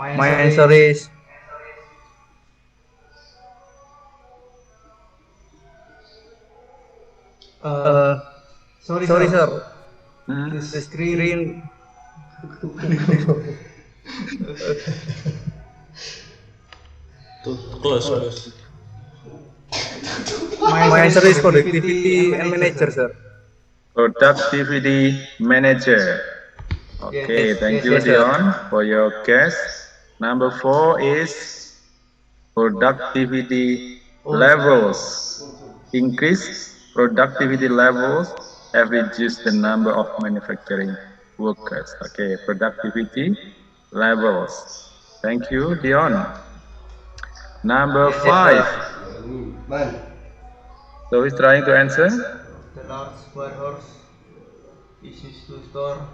My answer is uh sorry sir. The screen. Close. My answer is productivity and manager, sir. Productivity manager. Okay, thank you, Yes, sir. Dion, for your guess. Number 4 is productivity levels. Increase productivity levels have reduced the number of manufacturing workers. Okay, productivity levels. Thank you, Dion. Number Yes, sir. 5. So he's trying to answer. The large warehouse is used to store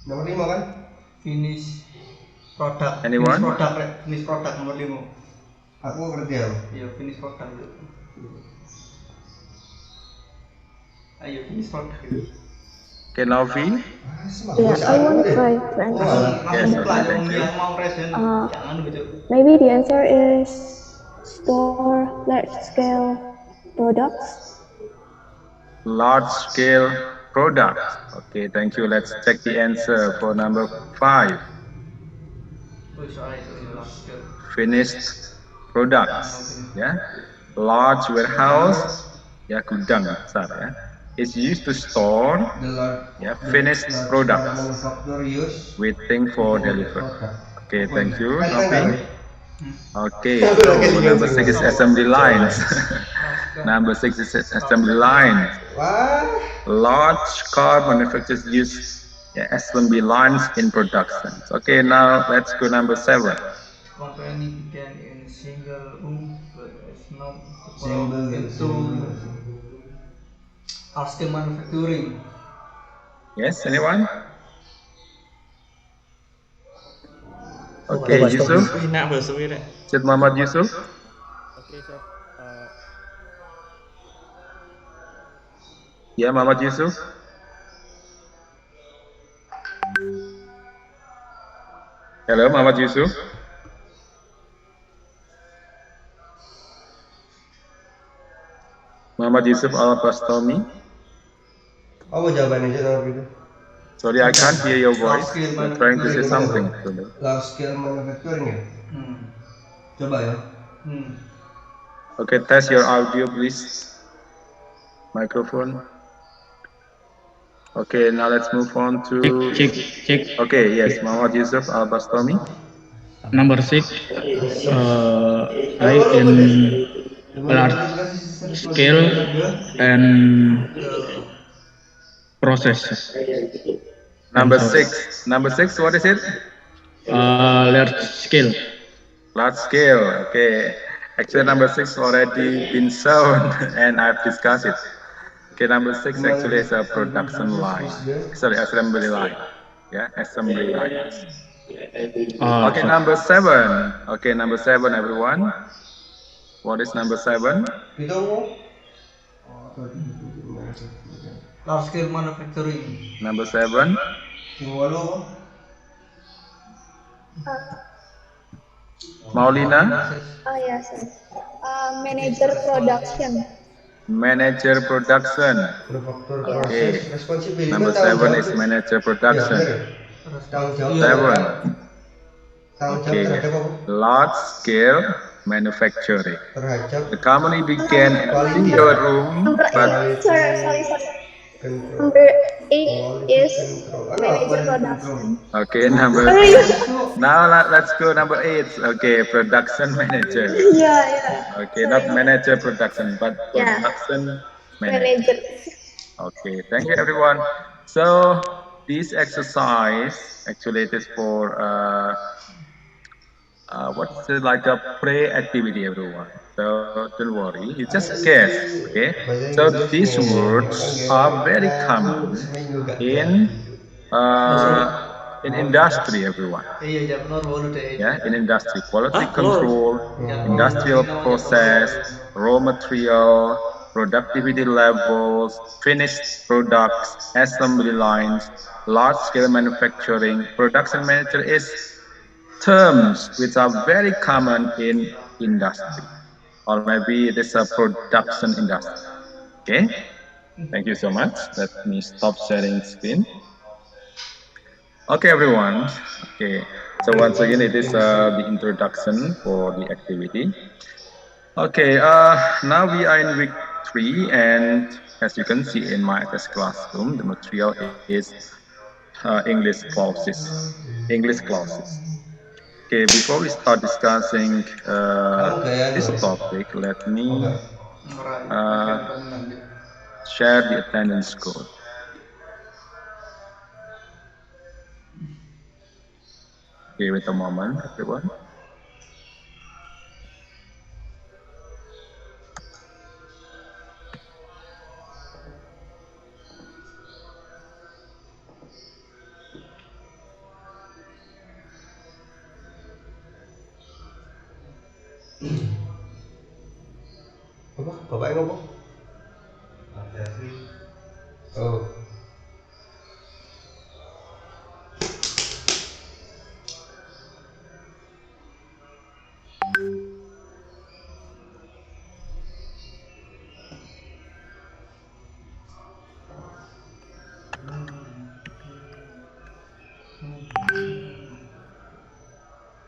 Nomor 5 kan? finish product. Anyone? Finish product nomor 5. Aku ngerti ya. Iya, finish product itu. Ayo finish product itu. Okay, Novi. Yeah, I want to try to answer. Yes, okay, thank you. Yang mau present jangan gitu. Maybe the answer is store large-scale products. Large-scale products. Okay, thank you. Let's check the answer for number 5. Oh, sorry, large scale. Finished products. Yeah, large warehouse. Ya, gudang besar ya. Is used to store finished products waiting for delivery. Okay, thank you, Novi. Okay, so number 6 is assembly lines. Number 6 is assembly lines. Large car manufacturers use assembly lines in production. Okay, now let's go number 7. Company began in single room but is now developed into large-scale manufacturing. Yes, anyone? Okay, Yusuf. Enak bahasa Wira. Syed Muhammad Yusuf. Okay, sir. Ya, Muhammad Yusuf. Halo, Muhammad Yusuf. Muhammad Yusuf Al-Bastomi. Apa jawabannya aja nomor itu? Sorry, I can't hear your voice. You're trying to say something. Large scale manufacturing ya? Coba ya. Okay, test your audio, please. Microphone. Okay, now let's move on to... Check. Okay, yes, Muhammad Yusuf Al-Bastomi. Number 6, I in large scale and process. Number 6. Number 6, what is it? Large scale. Large scale, okay. Actually, number 6 already been shown and I've discussed it. Okay, number 6 actually is a production line. Sorry, assembly line. Yeah, assembly line. Okay, number 7. Okay, number 7, everyone. What is number 7? Large scale manufacturing. Number 7. Maulina? Oh yes, sir. Manager production. Manager production. Okay. Number 7 is manager production. 7. Okay. Large scale manufacturing. The company began in a single room, Number but 8, sir. Sorry. Number 8 is manager production. okay, now let's go number 8. Okay, production manager. Yeah. Okay, not manager production, but Yeah. production manager. Manager. Okay, thank you everyone. So this exercise actually it is for what's it, like a pre-activity, everyone. So don't worry, you just guess. Okay. So these words are very common in industry, everyone. Yeah, in industry, quality control, industrial process, raw material, productivity levels, finished products, assembly lines, large-scale manufacturing. Production manager is terms which are very common in industry, or maybe it is a production industry. Okay, thank you so much. Let me stop sharing screen. Okay, everyone. Okay, so once again, it is the introduction for the activity. Okay, now we are in week 3, and as you can see in my test classroom, the material is English clauses. English clauses. Okay, before we start discussing this topic, let me share the attendance code. Okay, wait a moment, everyone. Apa? Bapaknya ngomong? Oh.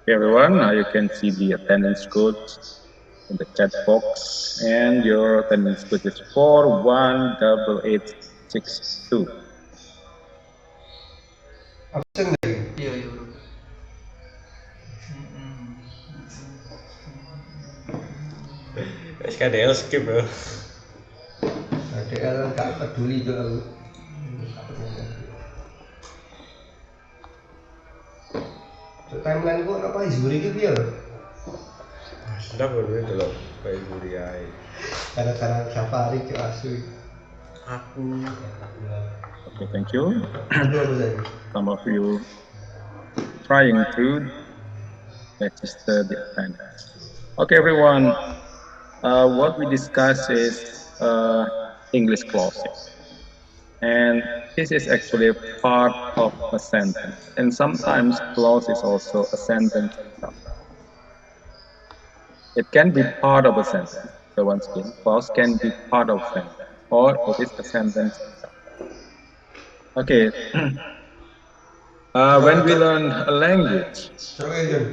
Okay, everyone, now you can see the attendance code in the chat box, and your attendance code is 418862. Absen lagi? Iya bro. SKDL skip bro. ADL gak peduli juga aku. So, timeline kok apa Izuri gitu ya? Sudah bro itu loh, kayak Buriai. Kadang-kadang safari ke asu. Aku. Okay, thank you. Aduh apa tadi? Some of you trying to register the attendance. Okay, everyone. What we discuss is English clauses, and this is actually a part of a sentence. And sometimes clause is also a sentence itself. It can be part of a sentence. So once again, clause can be part of a sentence, or it is a sentence itself. Okay. When we learn a language,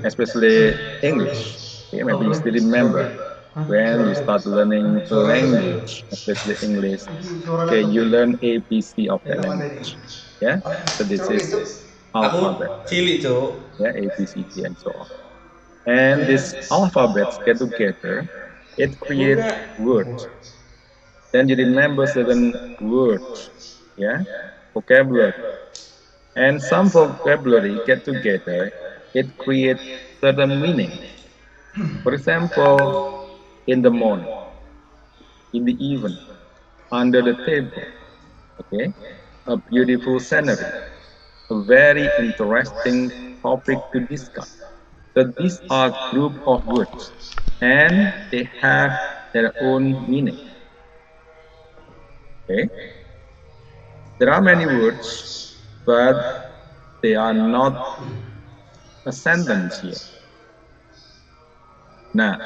especially English, okay, maybe you still remember when you start learning a language, especially English, okay, you learn ABC of that language. Yeah, so this is alphabet. Cilik cok. Yeah, A, B, C, D, and so on. And these alphabets get together, it creates words. Then you remember certain words, yeah, vocabulary. And some vocabulary get together, it creates certain meaning. For example, in the morning, in the evening, under the table, okay, a beautiful scenery, a very interesting topic to discuss. So these are group of words, and they have their own meaning. Okay, there are many words, but they are not a sentence here. Now,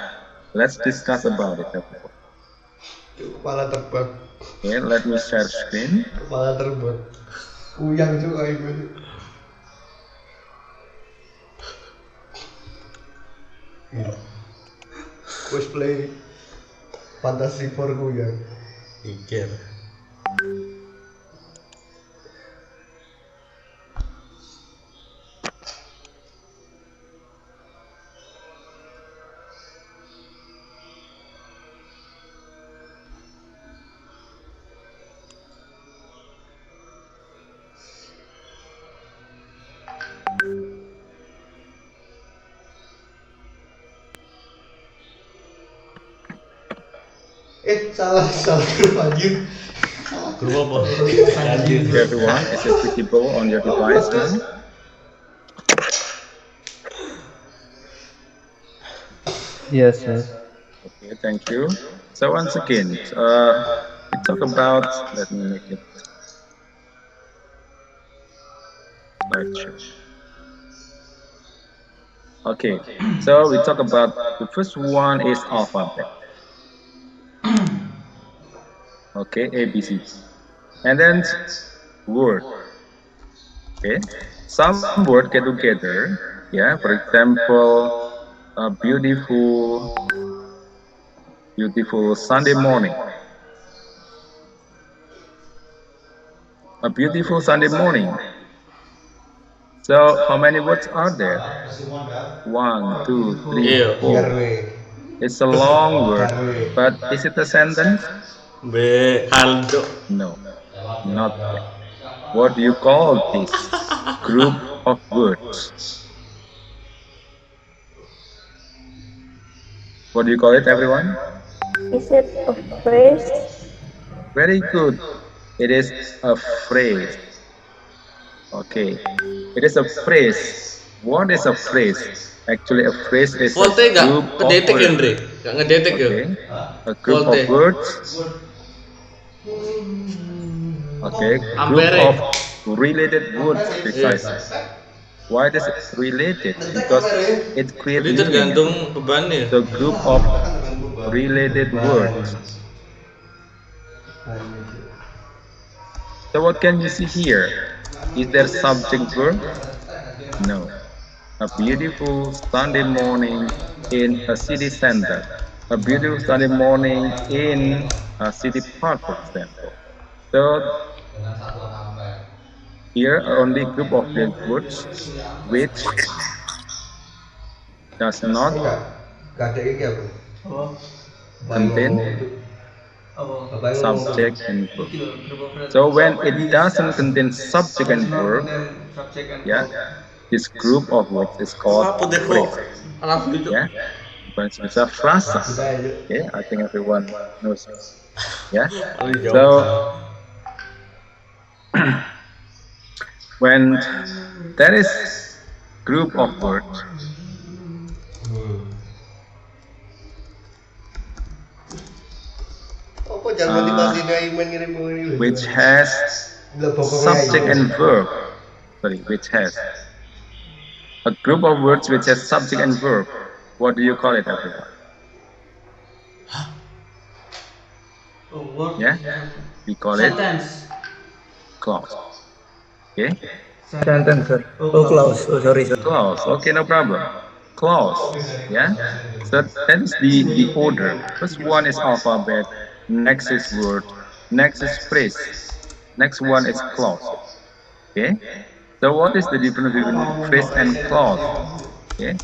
let's discuss about it. Kepala terbang. Okay, let me share screen. Kepala terbang. Uyang juga itu. Cosplay Fantastic Four uyang. Pikir. Salah grup anjir. Grup apa? Okay, everyone, is it visible on your device now? Yes, yes. Okay, thank you. So once again, we talk about, let me make it slideshow. Okay, so we talk about the first one is alphabet. Okay, A, B, C. And then word. Okay, some word get together. Yeah, for example, a beautiful Sunday morning. A beautiful Sunday morning. So how many words are there? 1, 2, 3, Iya. 4. Garwe. It's a long word, Garwe. but is it a sentence? B. Kaldo. No, not yet. What do you call this group of words? What do you call it, everyone? Is it a phrase? Very good. It is a phrase. Okay. It is a phrase. What is a phrase? Actually, a phrase is a Volte gak group of kedetek ya, words. Andre? Gak ngedetek ya? Okay. A group Volte. of words. Okay. Group Ampere. of related words Iya. precisely. Why is it related? Because it creates Jadi meaning. tergantung bebannya. The group of related words. So what can you see here? Is there subject verb? No. A beautiful Sunday morning in a city center. A beautiful Sunday morning in a city park, for example. So here are only group of the words which does not Gak ada ini apa? Apa? contain Apa? Apa yang subject and verb. Iki lho, group of friends. So when it doesn't contain subject and verb, Subject and yeah, verb. this group of words is called Apa deh kok? phrase. Alam itu. Yeah, bukan bisa frasa. Sudah aja. Okay, I think everyone knows. Yeah. Paling So jauh. when there is group of words Apa jangan motivasi dari ngirim ini? which has subject and verb, sorry, which has a group of words which has subject and verb, what do you call it, everyone? Oh, word. Yeah, we call it Sentence. clause. Okay, Sentence, sir. Oh, clause. Oh, sorry, sir. clause. Okay, no problem. Clause. Yeah. So that is the order. First one is alphabet. Next is word. Next is phrase. Next one is clause. Okay. So what is the difference between phrase and clause? Okay.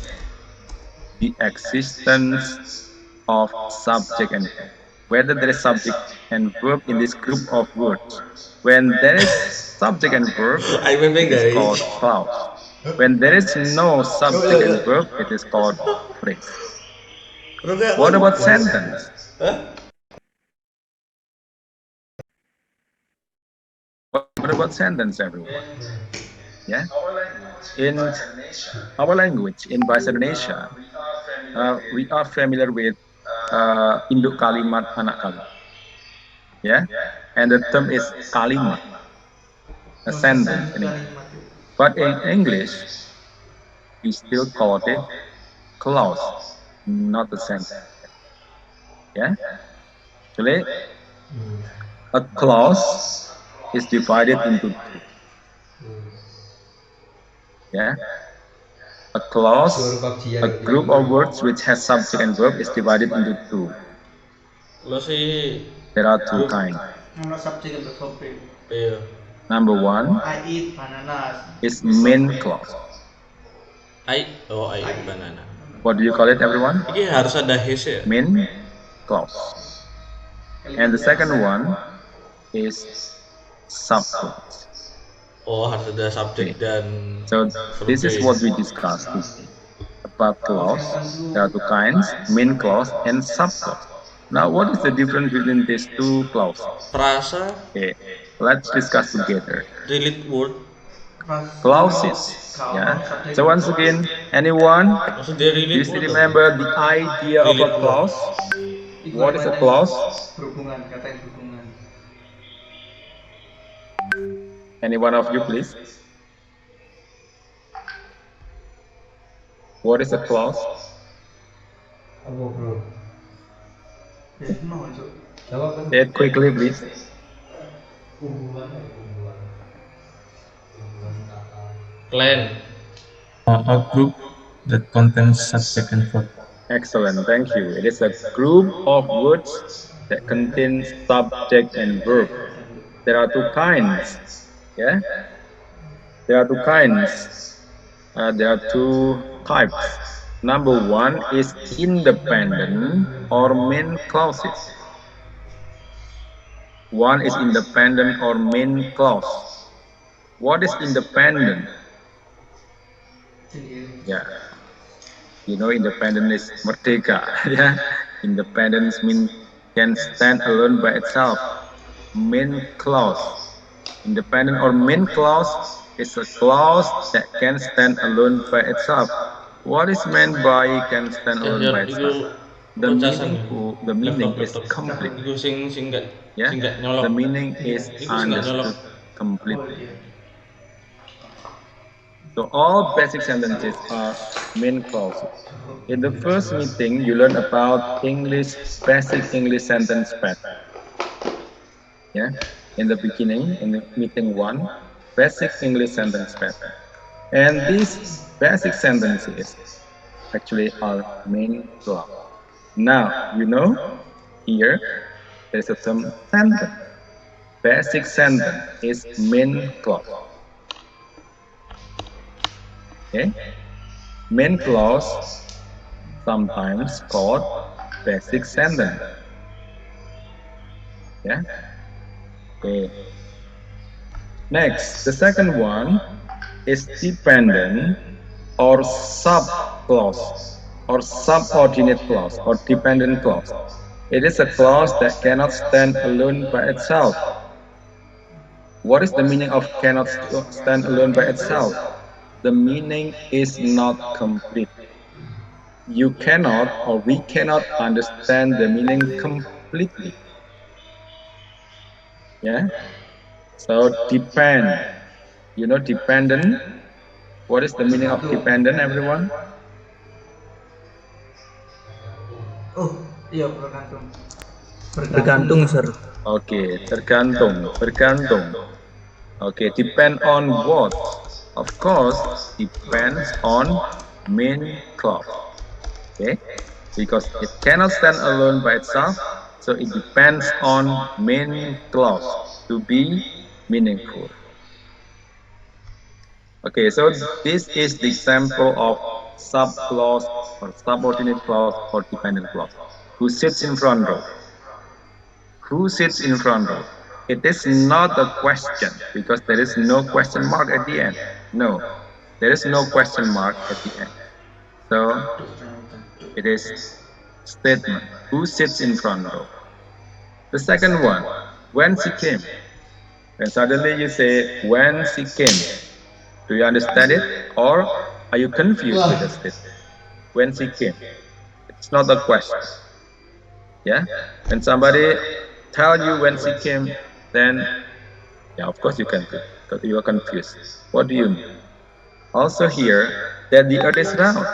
The existence of subject and verb. Whether there is subject and verb in this group of words. When there is subject and verb, Ay, memang it is guys. called clause. When there is no subject and verb, it is called phrase. What about sentence? Hah? What about sentence, everyone? Yeah. In our language, in Bahasa Indonesia, we are familiar with induk kalimat anak kalimat. Yeah. And the term is kalimat, a sentence in English. But in English, we still call it clause, not a sentence. Yeah. Actually, a clause is divided into two. Yeah. A clause, a group of words which has subject and verb is divided into two. Lo sih. There are two kinds. Nama subject and verb. Iya. Number one I eat bananas. is main clause. I banana. What do you call it, everyone? Ini harus ada his ya. Main clause. And the second one is subclause. Oh, harus ada subjek dan So this is what we discussed today about clause. There are two kinds, main clause and subclause. Now, what is the difference between these two clauses? frasa, Okay, let's discuss together. relate word. Clauses. Yeah. So once again, anyone, Maksud dia do you relate still word. remember the idea of a clause? What is a clause? Berhubungan, kata yang berhubungan. Any one of you, please. What is a clause? Apa bro? No, Cuk. Jawab kan? Say it quickly, please. Clan. A group that contains subject and verb. Excellent, thank you. It is a group of words that contain subject and verb. There are two kinds. Yeah, there are two kinds. There are two types. Number one is independent or main clauses. One is independent or main clause. What is independent? Yeah, you know, independent is merdeka. Yeah, independence means can stand alone by itself. Main clause, independent or main clause is a clause that can stand alone by itself. What is meant by can stand alone by itself? The meaning is complete. Iku sing gak Yeah, nyolok. the meaning is Iku sing gak nyolok. understood completely. So all basic sentences are main clauses. In the first meeting, you learn about basic English sentence pattern. Yeah, in the beginning, in the meeting 1, basic English sentence pattern. And these basic sentences actually are main clause. Now, you know, here there's a term sentence. Basic sentence is main clause. Okay, main clause sometimes called basic sentence. Yeah. Okay. Next, the second one is dependent or sub-clause or subordinate clause or dependent clause. It is a clause that cannot stand alone by itself. What is the meaning of cannot stand alone by itself? The meaning is not complete. You cannot or we cannot understand the meaning completely. Yeah. So depend. You know dependent. What is the meaning of dependent, everyone? Oh, iya bergantung. Bergantung, sir. Okay, tergantung, bergantung. Okay, depend on what? Of course, depends on main clause. Okay, because it cannot stand alone by itself, so it depends on main clause to be meaningful. Okay, so this is the example of sub-clause or subordinate clause or dependent clause. Who sits in front row? Who sits in front row? It is not a question because there is no question mark at the end. No, there is no question mark at the end. So it is statement. Who sits in front row? The second one, when she came. And suddenly you say, when she came. Do you understand it? Or are you confused with the statement? When she came. It's not a question. Yeah? When somebody tell you when she came, then yeah, of course you can, because you are confused. What do you mean? Also here, that the earth is round.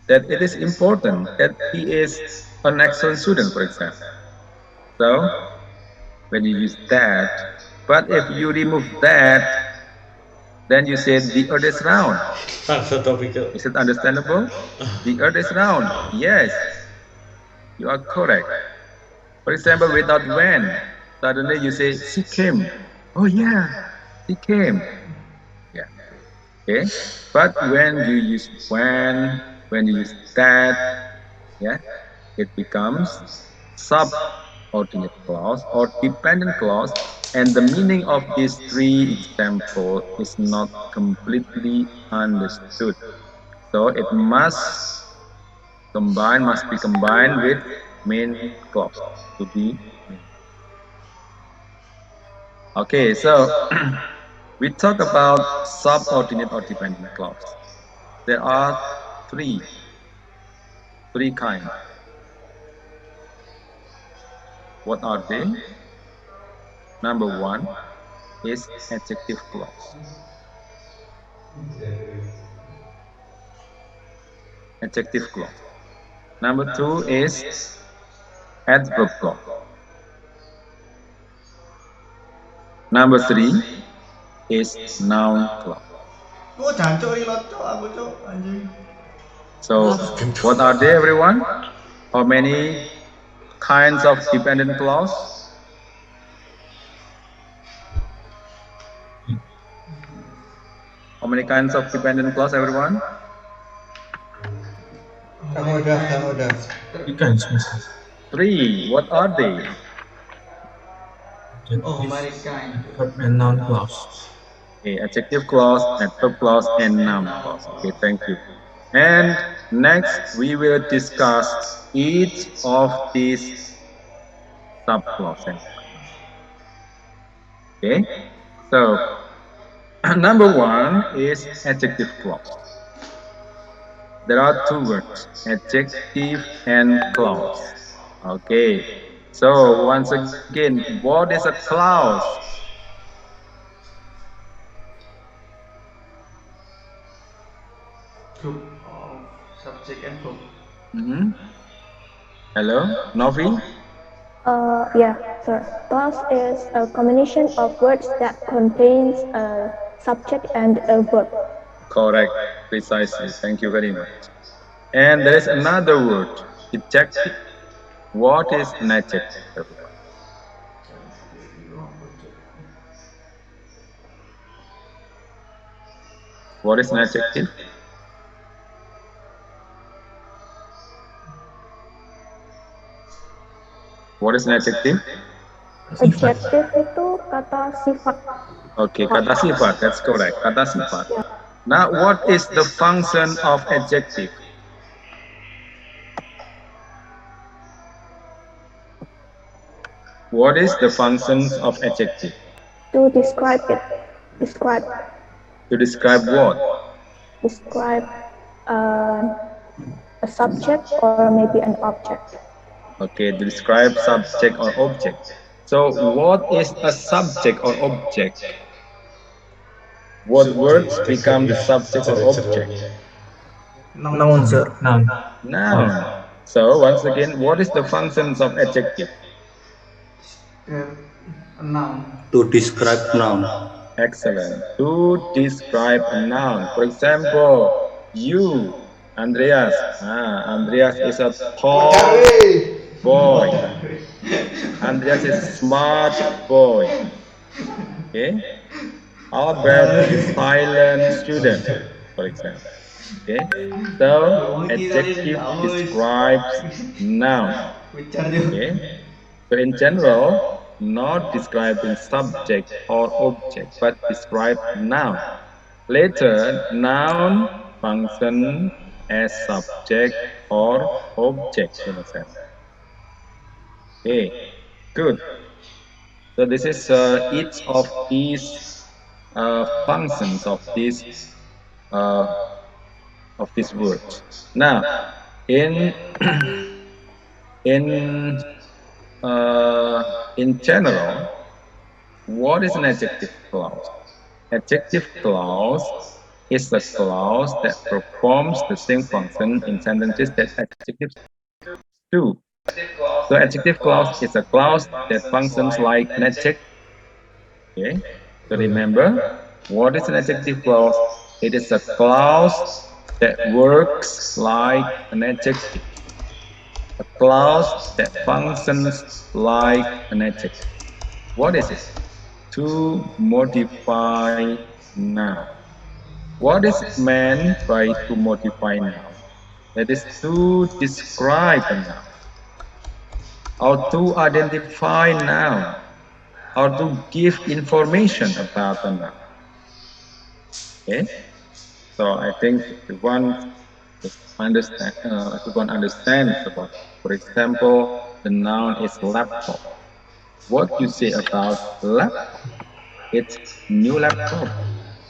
That it is important that he is an excellent student, for example. So, when you use that, but if you remove that, then you say the earth is round. Is it understandable? The earth is round. Yes, you are correct. For example, without when, suddenly you say she came. Oh yeah, she came. Yeah. Okay. But when you use when you use that, yeah, it becomes subordinate clause or dependent clause, and the meaning of these three examples is not completely understood. So it must be combined with main clause to be main. Okay, so we talk about subordinate or dependent clause. There are three. Three kinds. What are they? Number one is adjective clause. Adjective clause. Number two is adverb clause. Number three is noun clause. Oh, jancuk reload cok aku cok anjing. So, what are they, everyone? How many kinds of dependent clause? How many kinds of dependent clause, everyone? Three kinds, Mister. Three. What are they? Oh, Adjective, mari kind. adverb, and noun clause. Okay, adjective clause, adverb clause, and noun clause. Okay, thank you. And next, we will discuss each of these subclauses. Okay, so number one is adjective clause. There are two words, adjective and clause. Okay, so once again, what is a clause? Group of subject and verb. Hello, Novi? Yeah, sir. Clause is a combination of words that contains a subject and a verb. Correct, precisely. Thank you very much. And there is another word, adjective. What is an adjective, everyone? What is an adjective? What is an adjective? Adjective itu kata sifat. Okay, kata sifat, that's correct, kata sifat. Now, what is the function of adjective? What is the functions of adjective? To describe it. Describe. To describe what? Describe a subject or maybe an object. Okay, to describe subject or object. So, what is a subject or object? What words become the subject or object? Noun, sir. Noun. Noun. So, once again, what is the functions of adjective? A noun. To describe noun. Excellent. To describe a noun. For example, you, Andreas. Andreas is a tall boy. Andreas is a smart boy. Okay. Albert is silent student, for example. Okay. So adjective describes noun. Okay. So in general, not describing subject or object, but describe noun. Later, noun function as subject or object in a sense. Okay, good. So this is each of these functions of these words. Now, in in in general, what is an adjective clause? Adjective clause is a clause that performs the same function in sentences that adjectives do. So adjective clause is a clause that functions like an adjective. Okay. So remember, what is an adjective clause? It is a clause that works like an adjective. A clause that functions like an adjective. What is it? To modify noun. What is meant by to modify noun? That is to describe a noun, or to identify noun, or to give information about a noun. Okay, so I think everyone understands about. For example, the noun is laptop. What you say about laptop? It's new laptop.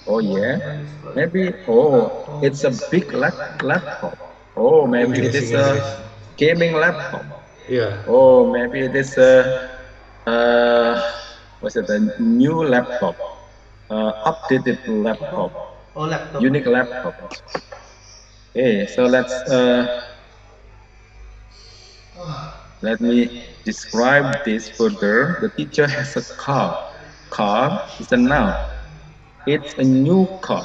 Oh yeah, maybe. Oh, it's a big laptop. Oh, maybe it is a Inggris. gaming laptop. Yeah. Oh, maybe it is a what's it? A new laptop, updated laptop, Oh, laptop. unique laptop. Okay, so let me describe this further. The teacher has a car. Car is a noun. It's a new car.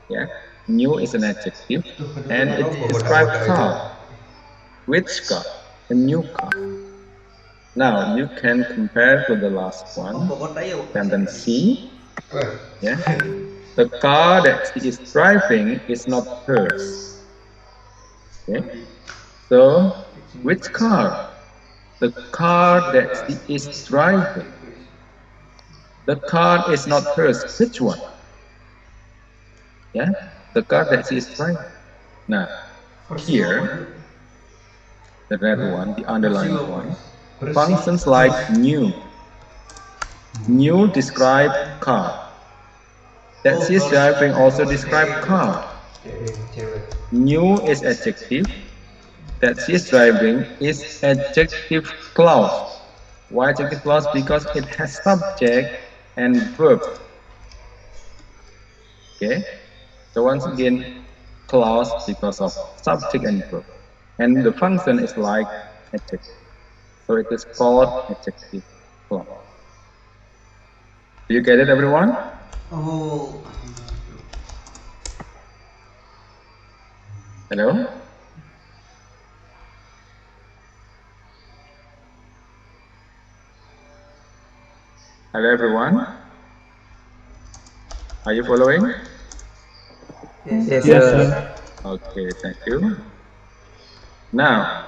Yeah, new is an adjective, and it describes car. Which car? A new car. Now you can compare to the last one. Sentence C. Yeah, the car that she is driving is not hers. Okay, so which car? The car that she is driving. The car is not hers. Which one? Yeah, the car that she is driving. Now, here, the red one, the underlined one, functions like new. New describe car. That she is driving also describe car. New is adjective. That she is driving is adjective clause. Why adjective clause? Because it has subject and verb. Okay, so once again, clause because of subject and verb, and the function is like adjective, so it is called adjective clause. Do you get it, everyone? Oh. Hello? Hello, everyone? Are you following? Yes. Yes, sir. Okay, thank you. Now,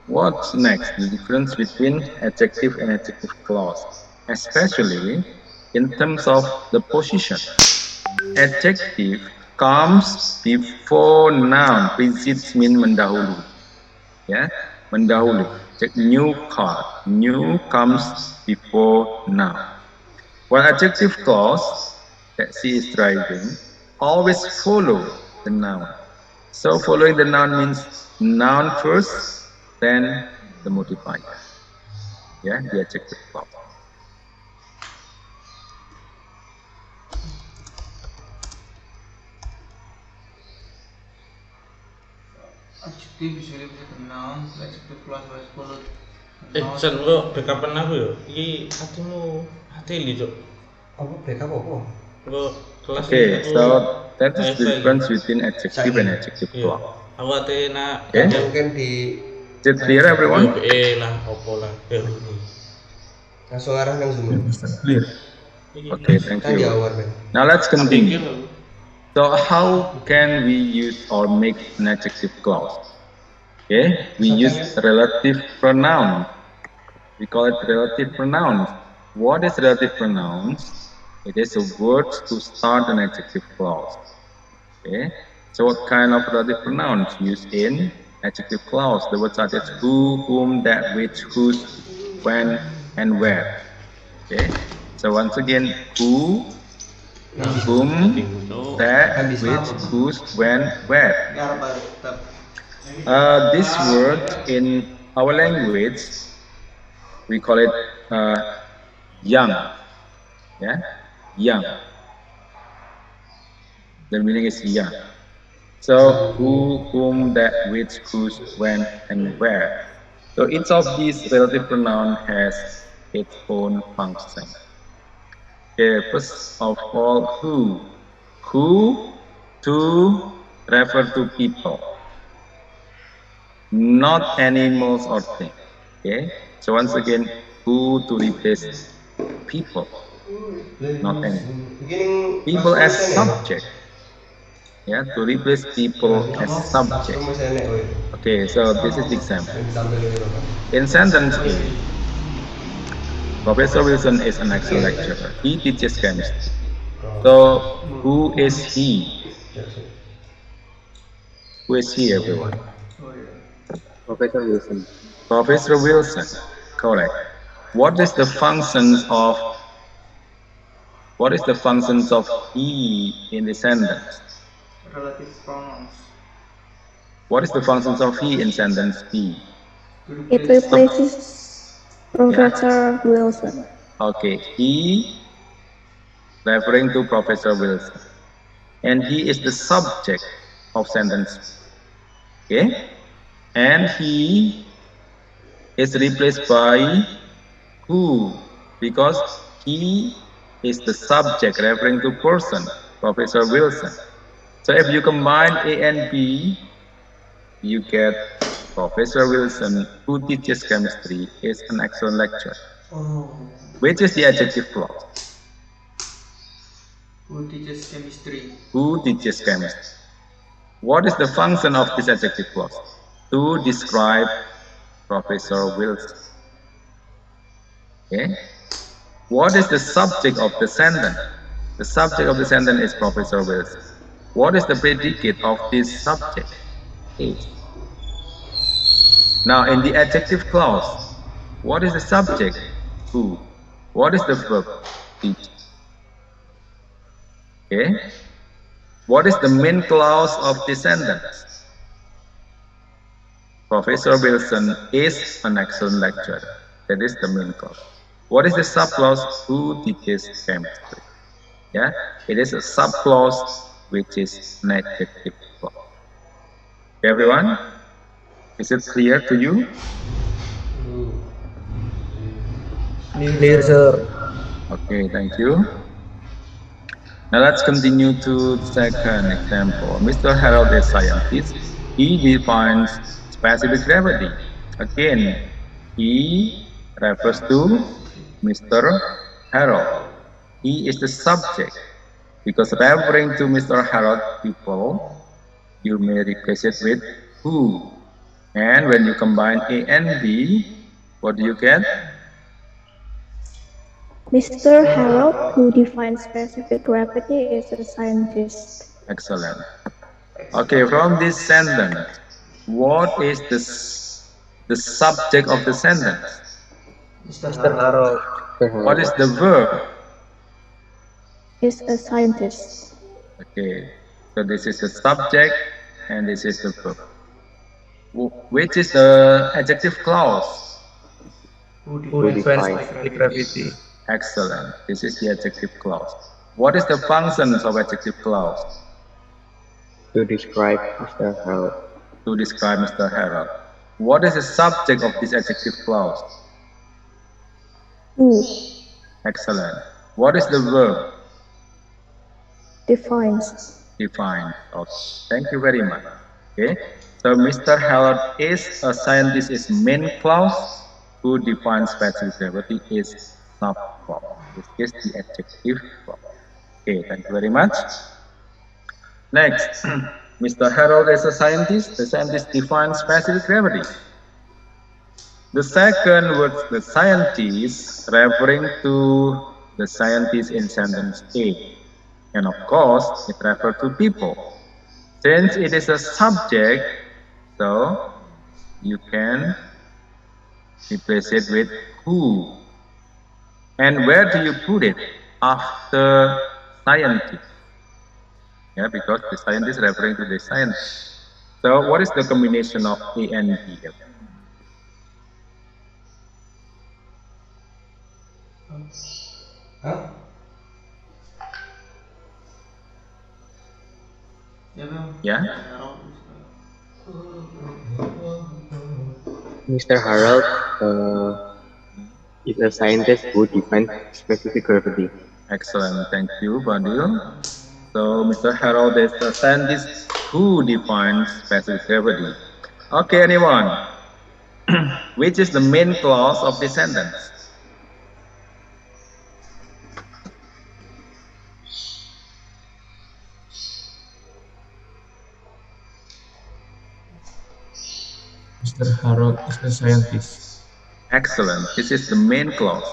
what's next? The difference between adjective and adjective clause, especially in terms of the position. Adjective comes before noun. Precedes mean mendahului. Yeah, mendahului. New car. New comes before noun. While adjective clause that she is driving always follow the noun. So following the noun means noun first, then the modifier. Yeah, the adjective clause. Adjective usually with a noun, adjective clause was followed. San lo backupan aku ya. Iki hatimu hati li, Cuk. Apa backup apa? Lo kelas Okay, ini aku so that is the wifi. difference between adjective and adjective Iya. clause. Aku hati na Okay, Mungkin di is it clear, everyone? lah, opo lah. langsung arah nang Zoom. Yes, sir. Clear. Okay, thank Kan di you. awal kan. Now let's continue. So how can we use or make an adjective clause? Okay, we use relative pronoun. We call it relative pronouns. What is relative pronouns? It is a word to start an adjective clause. Okay, so what kind of relative pronouns used in adjective clause? The words such as who, whom, that, which, whose, when, and where. Okay, so once again, who, whom, that, which, whose, when, where. This word in our language, we call it young. Yeah, young. The meaning is young. So who, whom, that, which, whose, when, and where. So each of these relative pronouns has its own function. Okay, first of all, who. Who to refer to people, not animals or things. Okay, so once again, who to replace people, not animals. People as subject. Yeah, to replace people as subject. Okay, so this is the example. In sentence A, Professor Wilson is an excellent lecturer. He teaches chemistry. So, who is he? Who is he, everyone? Professor Wilson. Professor Wilson, correct. What is the functions of he in the sentence? relative pronouns. What is the functions of he in sentence B? It replaces Professor Wilson. Okay, he referring to Professor Wilson. And he is the subject of sentence. Okay? And he is replaced by who? Because he is the subject referring to person, Professor Wilson. So if you combine A and B, you get Professor Wilson, who teaches chemistry, is an excellent lecturer. Which is the adjective clause? Who teaches chemistry? Who teaches chemistry? What is the function of this adjective clause? To describe Professor Wilson. Okay. What is the subject of the sentence? The subject of the sentence is Professor Wilson. What is the predicate of this subject? Is. Now in the adjective clause, what is the subject? Who. What is the verb? Teach. Okay. What is the main clause of the sentence? Professor Wilson is an excellent lecturer. That is the main clause. What is the subclause? Who teaches chemistry? Yeah, it is a subclause which is an adjective clause. Okay, everyone, is it clear to you? Clear, sir. Okay, thank you. Now let's continue to the second example. Mr. Harold is scientist. He defines specific gravity. Again, he refers to Mr. Harold. He is the subject. Because referring to Mr. Harold people, you may replace it with who. And when you combine A and B, what do you get? Mr. Harold, who defines specific gravity, is a scientist. Excellent. Okay, from this sentence, what is the subject of the sentence? Mr. Harold. What is the verb? Is a scientist. Okay, so this is the subject and this is the verb. Which is the adjective clause? Who defines specific gravity? Excellent. This is the adjective clause. What is the functions of adjective clause? To describe Mr. Harold. To describe Mr. Harold. What is the subject of this adjective clause? Who Excellent. What is the verb? defines. Define. Okay. Thank you very much. Okay. So Mr. Harold is a scientist is main clause. Who defines specific gravity is subclause. This is the adjective clause. Okay. Thank you very much. Next, Mr. Harold is a scientist. The scientist defines specific gravity. The second word, the scientist, referring to the scientist in sentence A. And of course, it refers to people. Since it is a subject, so you can replace it with who. And where do you put it? After scientist. Yeah, because the scientist is referring to the scientist. So what is the combination of A and B? Yeah. Mr. Harold is a scientist who defines specific gravity. Excellent. Thank you, Badil. So Mr. Harold is a scientist who defines specific gravity. Okay, anyone? Which is the main clause of this sentence? Mr. Harold is a scientist. Excellent. This is the main clause.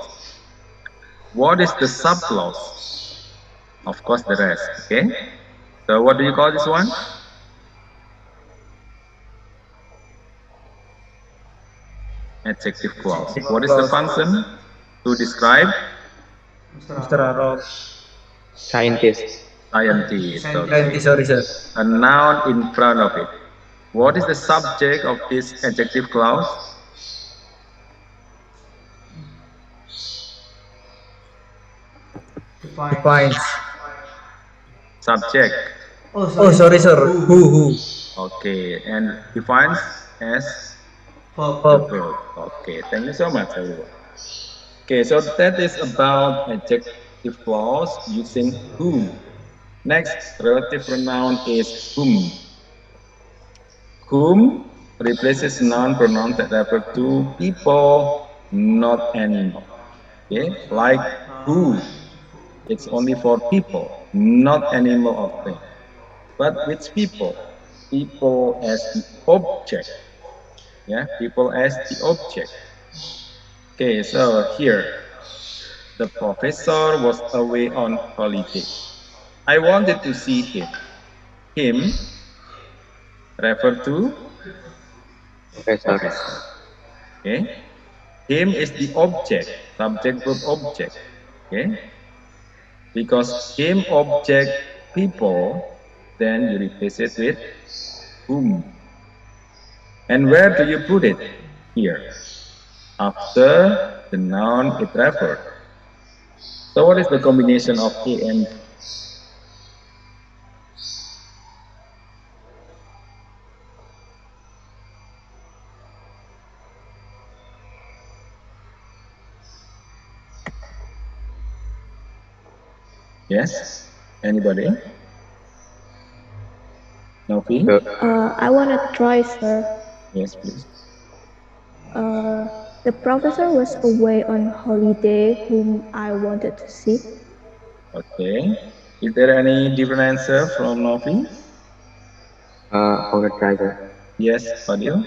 What is the subclause? Of course, the rest. Okay. So what do you call this one? Adjective clause. What is the function? To describe Mr. Harold. Scientist. Scientist. Scientist, sorry, sir. A noun in front of it. What is the subject of this adjective clause? Defines. Subject. Oh, sorry, sir. Who? Okay, and defines as Verb. verb. Okay, thank you so much, everyone. Okay, so that is about adjective clause using who. Next, relative pronoun is whom. Whom replaces noun pronoun that refer to people, not animal. Okay, like who. It's only for people, not animal or thing. But which people? People as the object. Yeah, people as the object. Okay, so here, the professor was away on holiday. I wanted to see him. Him refer to Professor. okay. Him is the object, subject verb object. Okay. Because him object people, then you replace it with whom. And where do you put it? Here. After the noun it refers. So what is the combination of A and B? Yes? Anybody? Novi? I want to try, sir. Yes, please. The professor was away on holiday whom I wanted to see. Okay. Is there any different answer from Novi? Organizer. Yes, Fadil?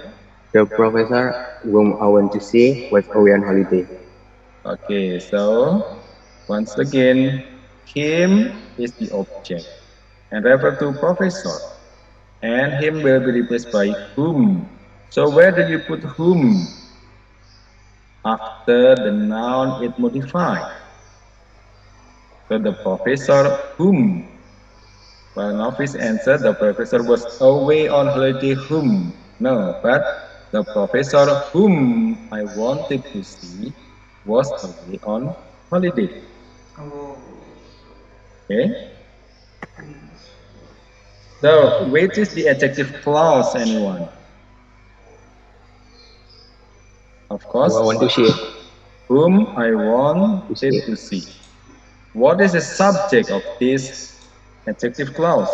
The professor whom I want to see was away on holiday. Okay, so once again, him is the object and refer to professor. And him will be replaced by whom. So where do you put whom? After the noun is modified. So the professor whom. Well, Novice answered the professor was away on holiday whom. No, but the professor whom I wanted to see was away on holiday. Okay. So, which is the adjective clause, anyone? Of course, Who I want to see. whom I wanted to see. What is the subject of this adjective clause?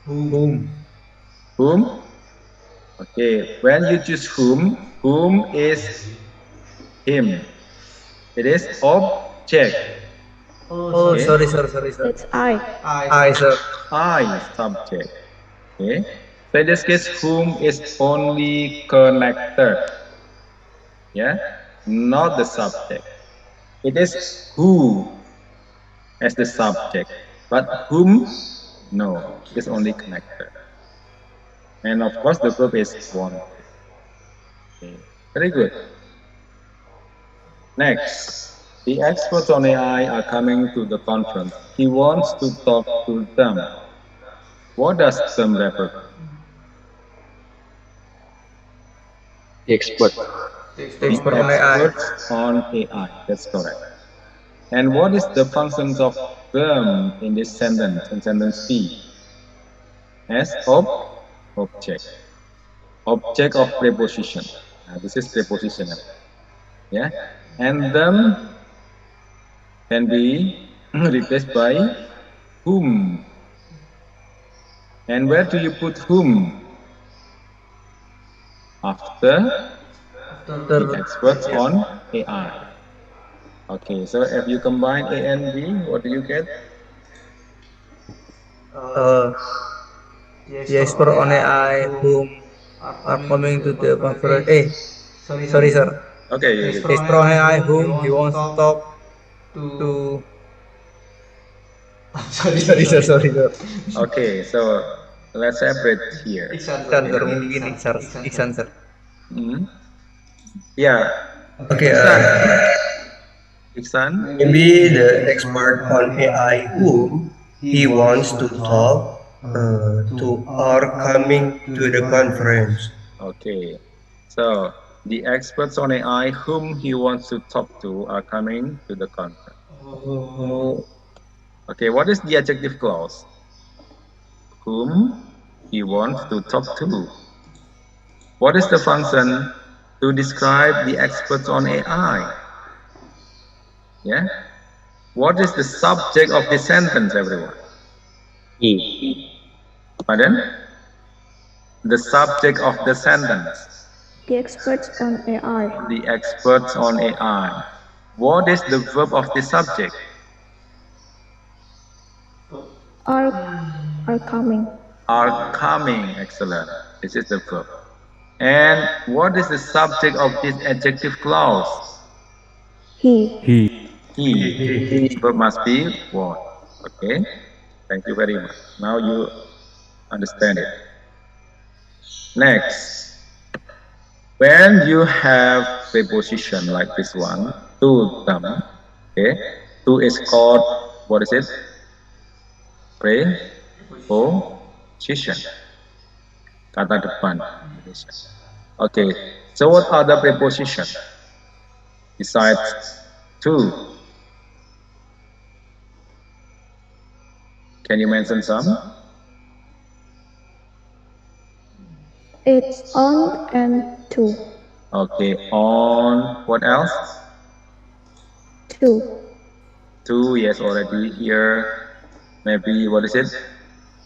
Whom. Whom? Okay, when you choose whom is him. It is object. Oh, Okay. sorry, sir. It's I. I, sir. I subject. Okay. So in this case, whom is only connected. Yeah, not the subject. It is who as the subject, but whom, no, it is only connected. And of course, the verb is wanted. Okay. Very good. Next, the experts on AI are coming to the conference. He wants to talk to them. What does them refer to? The expert. The expert on AI. Experts on AI. That's correct. And what is the functions of them in this sentence, in sentence B? As object. Object of preposition. This is prepositional. Yeah. And them can be replaced by whom. And where do you put whom? After the experts on AI. Okay, so if you combine A and B, what do you get? The expert on AI whom are coming to the conference. Sorry, sir. Okay, The expert on AI whom he wants to talk to. Sorry, sir. Okay, so let's separate here. Iksan, sir. Mungkin Iksan, sir. Yeah. Okay. Iksan? Maybe the expert on AI whom he wants to talk to are coming to the conference. Okay. So the experts on AI whom he wants to talk to are coming to the conference. Oh, Okay, what is the adjective clause? Whom he wants to talk to. What is the function to describe the experts on AI? Yeah. What is the subject of this sentence, everyone? He. Pardon? The subject of the sentence. The experts on AI The experts on AI. What is the verb of the subject? are are coming. Are coming. Excellent. This is the verb. And what is the subject of this adjective clause? He. He. Verb must be what? Okay. Thank you very much. Now you understand it. Next, when you have preposition like this one, to them, okay, to is called, what is it? Preposition. Kata depan Indonesia. Okay, so what are the preposition besides to? Can you mention some? It's on and to. Okay, on, what else? To. To, yes, already here. Maybe, what is it?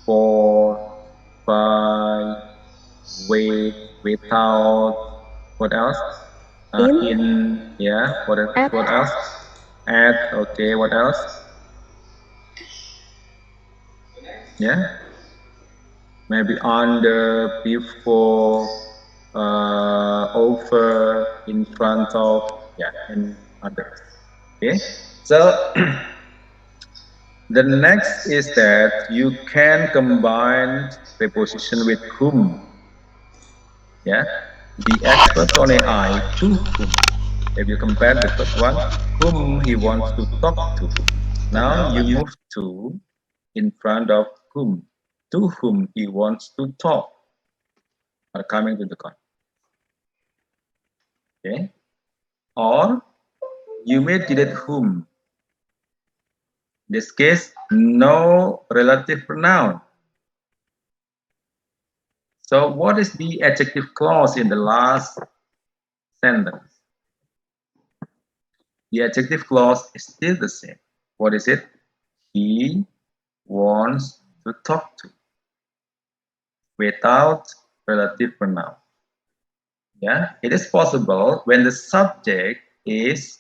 For, by, with, without, what else? In, yeah, what else? At. What else? At, okay, what else? Yeah, maybe under, before, over, in front of, yeah, and others. Okay, so the next is that you can combine preposition with whom. Yeah, the experts on AI to whom. If you compare the first one, whom he wants to talk to. Now you move to in front of whom, to whom he wants to talk, are coming to the con. Okay, or you may delete whom. In this case, no relative pronoun. So what is the adjective clause in the last sentence? The adjective clause is still the same. What is it? He wants to talk to, without relative pronoun. Yeah, it is possible when the subject is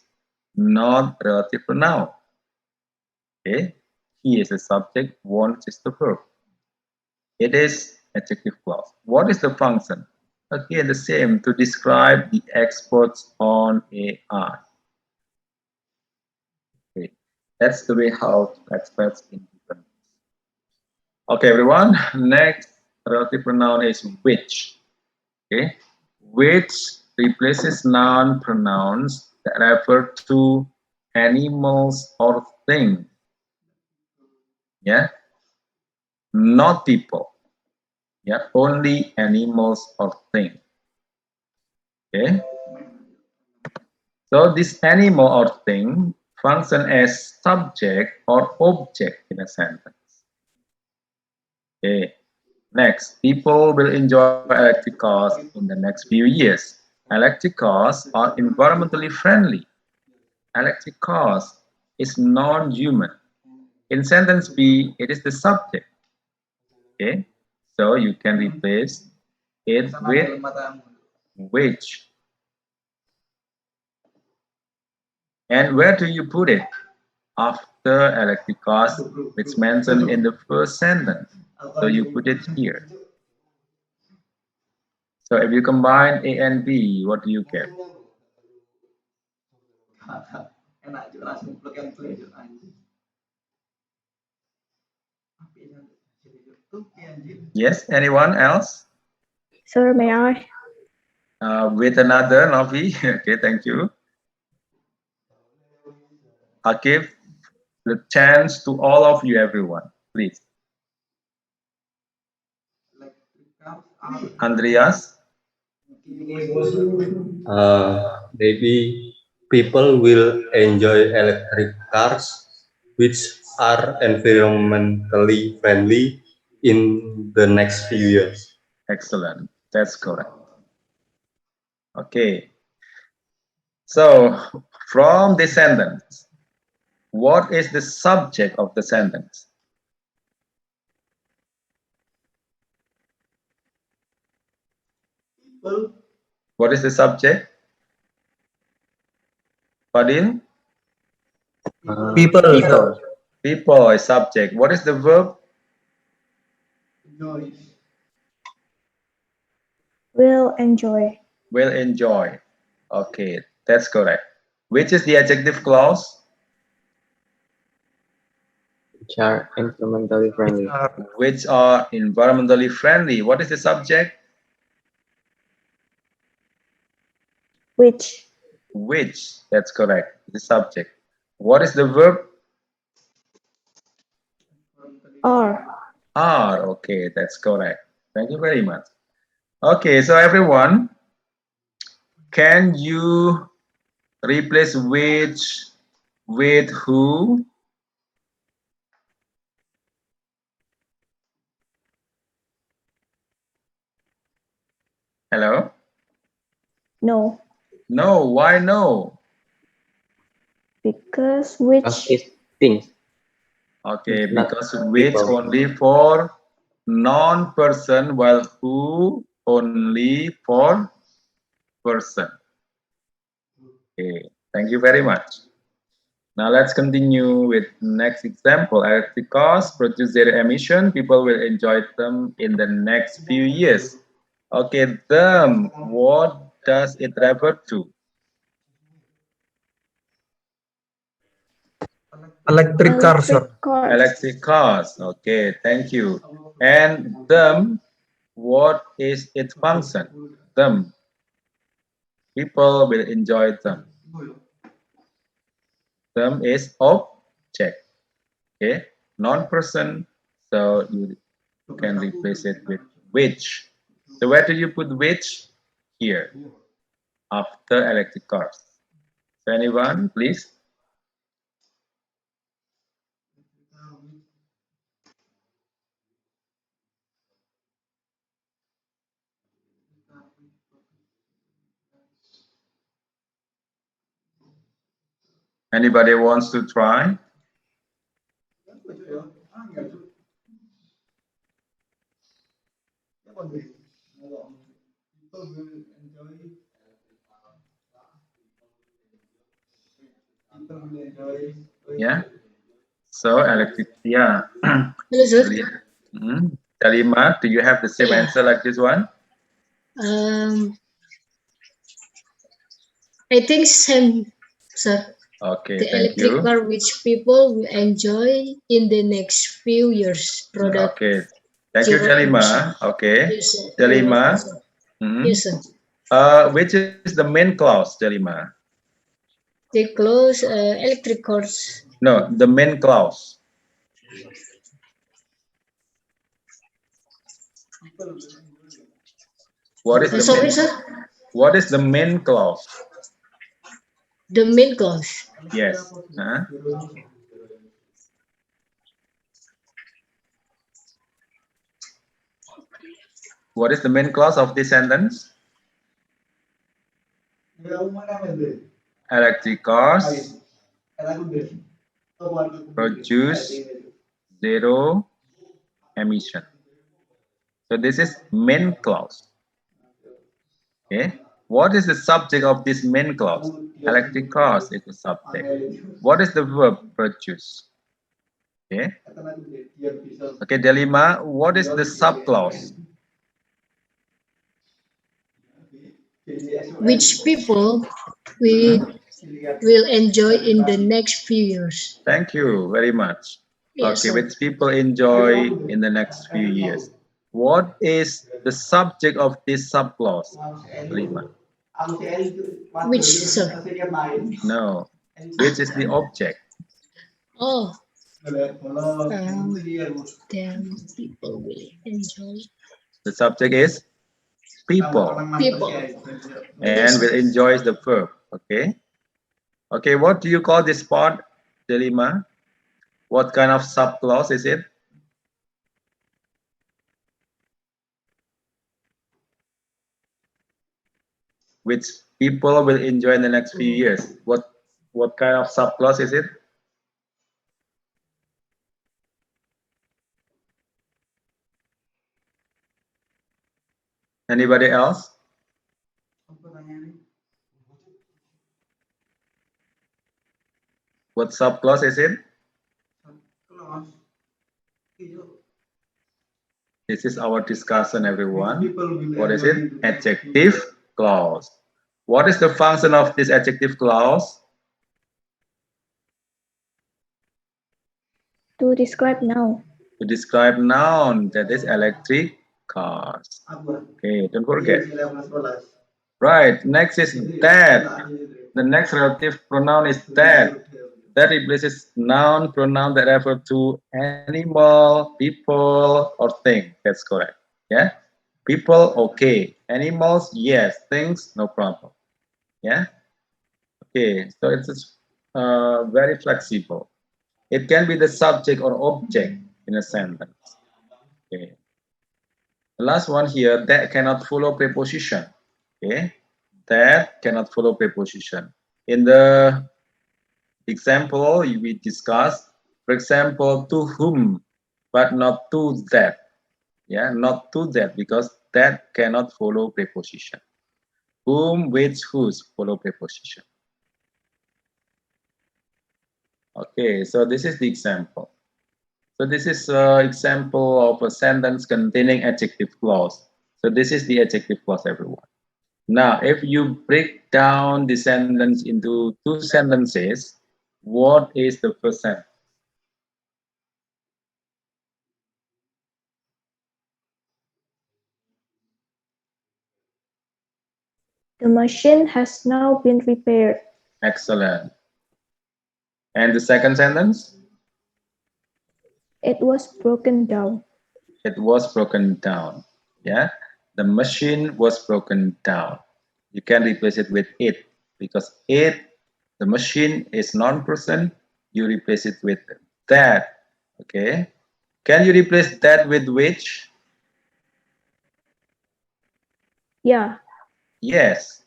not relative pronoun. Okay, he is the subject, wants is the verb. It is adjective clause. What is the function? Again, the same, to describe the experts on AI. Okay, that's the way how to express in different. Okay, everyone. Next relative pronoun is which. Okay, which replaces noun pronouns that refer to animals or things. Yeah, not people. Yeah, only animals or things. Okay, so this animal or thing function as subject or object in a sentence. Okay, next, people will enjoy electric cars in the next few years. Electric cars are environmentally friendly. Electric cars is non-human. In sentence B, it is the subject. Okay, so you can replace it with which. And where do you put it? After electric cars, it's mentioned in the first sentence. So you put it here. So if you combine A and B, what do you get? Yes, anyone else? Sir, may I? With another, Novi. Okay, thank you. I'll give the chance to all of you, everyone, please. Andreas? Maybe people will enjoy electric cars, which are environmentally friendly in the next few years. Excellent. That's correct. Okay. So, from the sentence, what is the subject of the sentence? What is the subject? Fadil? People, sir. People is subject. What is the verb? Will enjoy. Will enjoy. Okay, that's correct. Which is the adjective clause? Which are environmentally friendly. Which are environmentally friendly. What is the subject? Which. Which. That's correct. The subject. What is the verb? Are. Are. Okay, that's correct. Thank you very much. Okay, so everyone, can you replace which with who? Hello? No. No, why no? Because which. It's things. Okay, Not because which people. only for non-person, while who only for person. Okay, thank you very much. Now let's continue with next example. Electric cars produce zero emission. People will enjoy them in the next few years. Okay, them. What does it refer to? Electric car, sir. Cars. Electric cars. Okay, thank you. And them. What is its function? Them. People will enjoy them. Them is object. Okay, non-person. So you can replace it with which. So where do you put which? Here, after electric cars. So anyone, please? Anybody wants to try? Yeah. So electric, yeah. Hello, sir. Talima, do you have the same Yeah. answer like this one? I think same, sir. Okay, The thank electric you. car which people will enjoy in the next few years. Product. Okay, thank you, zero Talima. emission. Okay, Yes, sir. Talima. Yes, sir. Which is the main clause, Talima? They close electric cars. No, the main clause. What is the Sorry, main? sir. What is the main clause? The main clause. Yes. What is the main clause of this sentence? Electric cars produce zero emission. So this is main clause. Okay. What is the subject of this main clause? Electric cars is the subject. What is the verb produce? Okay. Okay, Delima, what is the subclause? Which people will enjoy in the next few years. Thank you very much. Yes, Okay, sir. which people enjoy in the next few years. What is the subject of this subclause, Delima? Which, sir? No. Which is the object? Oh, then people will enjoy. The subject is people. People. And will enjoy the verb. Okay. Okay, what do you call this part, Delima? What kind of subclause is it? Which people will enjoy in the next few years? What kind of subclause is it? Anybody else? What subclause is it? This is our discussion, everyone. What is it? Adjective clause. What is the function of this adjective clause? To describe noun. To describe noun, that is electric cars. Okay, don't forget. Right, next is that. The next relative pronoun is that. That replaces noun pronoun that refer to animal, people, or thing. That's correct. Yeah. People, okay. Animals, yes. Things, no problem. Yeah. Okay. So it's very flexible. It can be the subject or object in a sentence. Okay. The last one here, that cannot follow preposition. Okay. That cannot follow preposition. In the example we discussed, for example, to whom, but not to that. Yeah, not to that, because that cannot follow preposition. Whom, which, whose follow preposition. Okay, so this is the example. So this is an example of a sentence containing adjective clause. So this is the adjective clause, everyone. Now, if you break down the sentence into two sentences, what is the first sentence? The machine has now been repaired. Excellent. And the second sentence? It was broken down. It was broken down. Yeah, the machine was broken down. You can replace it with it, because it, the machine, is non-person. You replace it with that. Okay. Can you replace that with which? Yeah. Yes.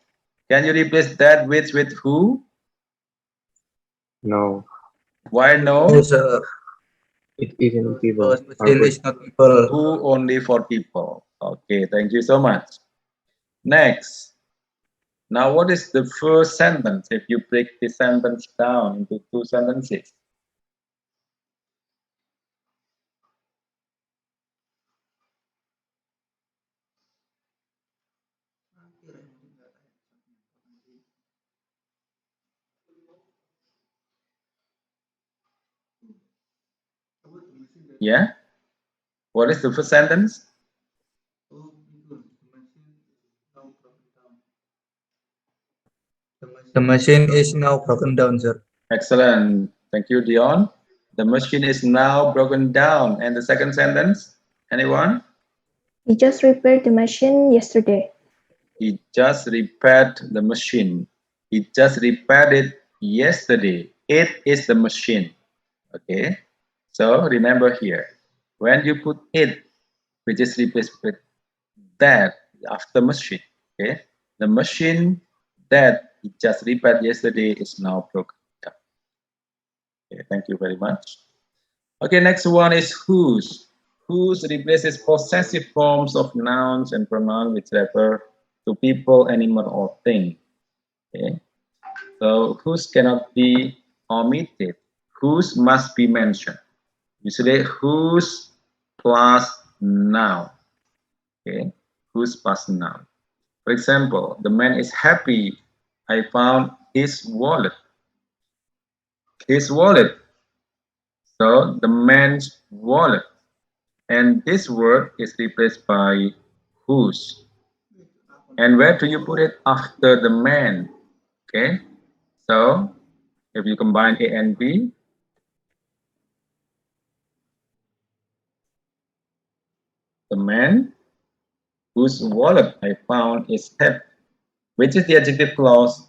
Can you replace that with who? No, Why no? Yes, it isn't people. machine is not people. Who only for people. Okay, thank you so much. Next. Now, what is the first sentence if you break the sentence down into two sentences? Yeah? What is the first sentence? The machine is now broken down, sir. Excellent. Thank you, Dion. The machine is now broken down. And the second sentence? Anyone? He just repaired the machine yesterday. He just repaired the machine. He just repaired it yesterday. It is the machine. Okay. So remember here, when you put it, we just replace with that after machine. Okay. The machine that he just repaired yesterday is now broken down. Okay, thank you very much. Okay, next one is whose. Whose replaces possessive forms of nouns and pronouns which refer to people, animal, or thing. Okay. So whose cannot be omitted. Whose must be mentioned. Usually whose plus noun. Okay. Whose plus noun. For example, the man is happy. I found his wallet. His wallet. So the man's wallet. And this word is replaced by whose. And where do you put it? After the man. Okay. So if you combine A and B, man whose wallet I found is heavy. Which is the adjective clause?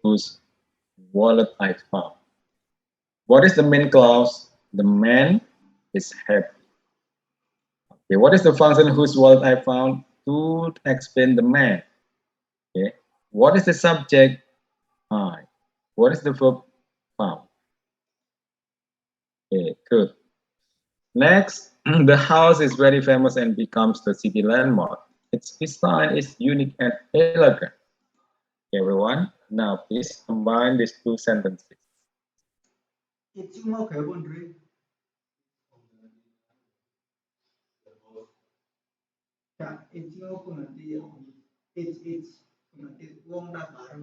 Whose wallet I found. What is the main clause? The man is happy. Okay, what is the function whose wallet I found? To explain the man. Okay, what is the subject? I. What is the verb? Found. Okay, good. Next, the house is very famous and becomes the city landmark. Its design is unique and elegant. Okay, everyone, now please combine these two sentences. It's mau kayak Andre. Kak, it's mau nanti it's nanti uang dasar.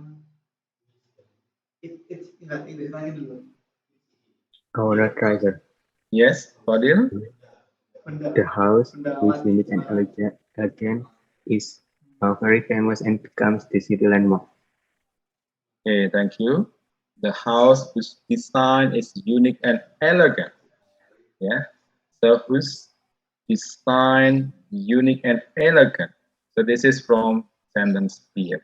It's enggak Inggris lagi dulu. I wanna try, sir. Yes, Fadil? The house, which is unique and elegant, is very famous and becomes the city landmark. Okay, thank you. The house whose design is unique and elegant. Yeah. So whose design unique and elegant. So this is from sentence B.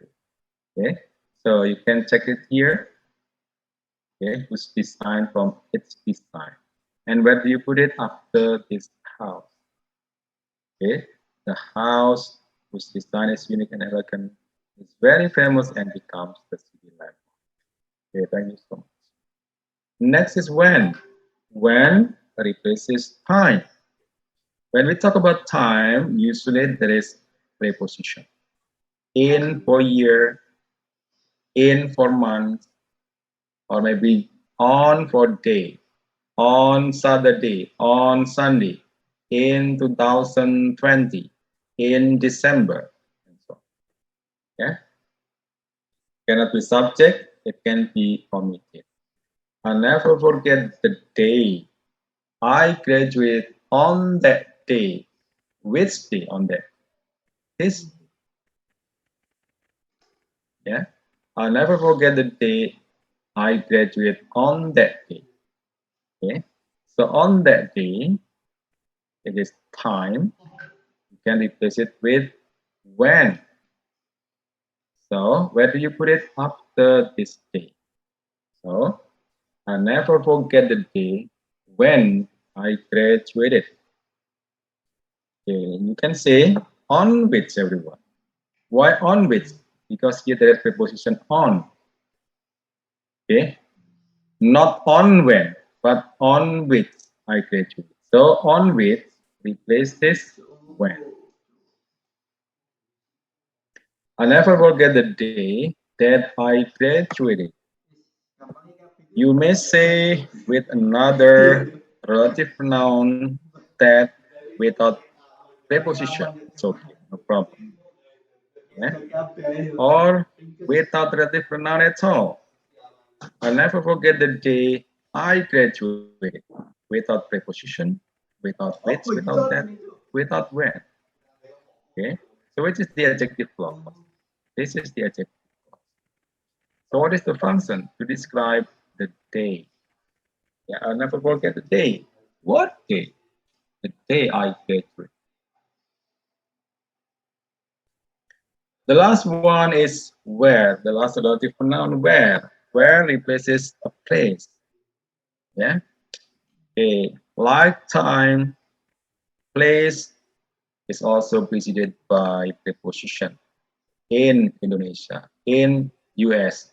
Okay. So you can check it here. Okay, whose design from its design. And where do you put it after this house? Okay, the house whose design is unique and elegant is very famous and becomes the city landmark. Okay, thank you so much. Next is when. When replaces time. When we talk about time, usually there is preposition. In for year, in for month, or maybe on for day, on Saturday, on Sunday, in 2020, in December, and so on. Yeah. Cannot be subject, it can be omitted. I'll never forget the day I graduated on that day. Which day on that? This. Yeah. I'll never forget the day I graduated on that day. Okay. So on that day, it is time. You can replace it with when. So where do you put it after this day? So I'll never forget the day when I graduated. Okay, you can say on which, everyone. Why on which? Because here there is preposition on. Okay, not on when, but on which I graduated. So on which replace this when. I'll never forget the day that I graduated. You may say with another relative pronoun that without preposition. It's okay, no problem. Yeah? Or without relative pronoun at all. I'll never forget the day I graduated. Without preposition, without which, without that, without when. Okay? So which is the adjective clause? This is the adjective clause. So what is the function to describe the day? Yeah, I'll never forget the day. What day? The day I graduated. The last one is where. The last relative pronoun where. Where replaces a place. Yeah. Okay. Like time, place is also preceded by preposition. In Indonesia, in US,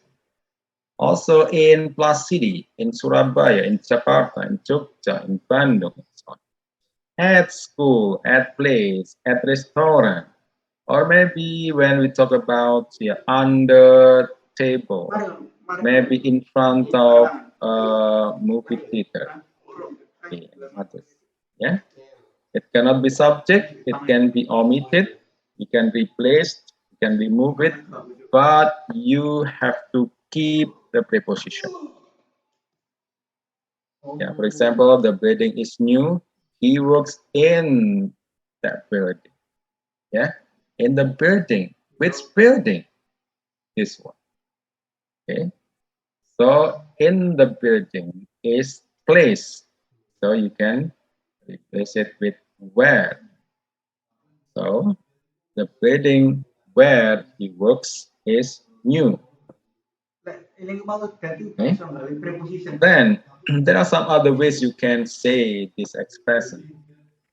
also in plus city, in Surabaya, in Jakarta, in Jogja, in Bandung, and so on. At school, at place, at restaurant, or maybe when we talk about under table, maybe in front of a movie theater. Okay, others. Yeah, it cannot be subject. It can be omitted. You can replace. You can remove it, but you have to keep the preposition. Yeah, for example, the building is new. He works in that building. Yeah, in the building. Which building? This one. Okay. So in the building is place. So you can replace it with where. So the building where he works is new. Okay. Then there are some other ways you can say this expression.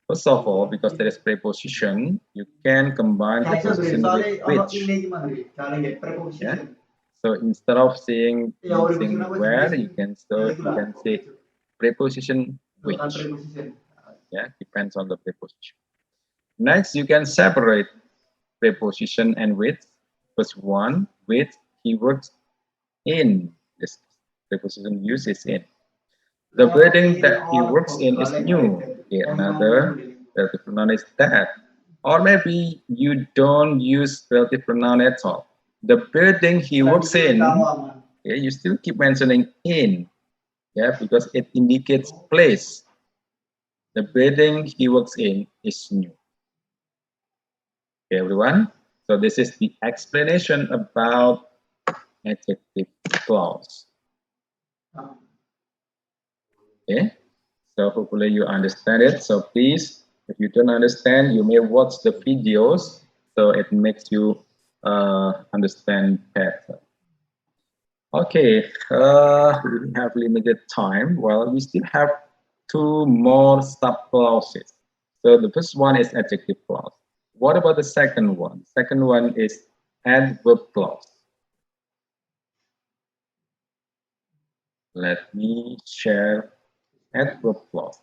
First of all, because there is preposition, you can combine preposition with which. Yeah. So instead of saying using where, you can say preposition which. Yeah, depends on the preposition. Next, you can separate preposition and with. First one, with, he works in. This preposition use is in. The building that he works in is new. Okay, another relative pronoun is that. Or maybe you don't use relative pronoun at all. The building he works in, okay, you still keep mentioning in, yeah, because it indicates place. The building he works in is new. Okay, everyone. So this is the explanation about adjective clause. Okay, so hopefully you understand it. So please, if you don't understand, you may watch the videos so it makes you understand better. Okay, we have limited time. Well, we still have two more sub-clauses. So the first one is adjective clause. What about the second one? Second one is adverb clause. Let me share adverb clause.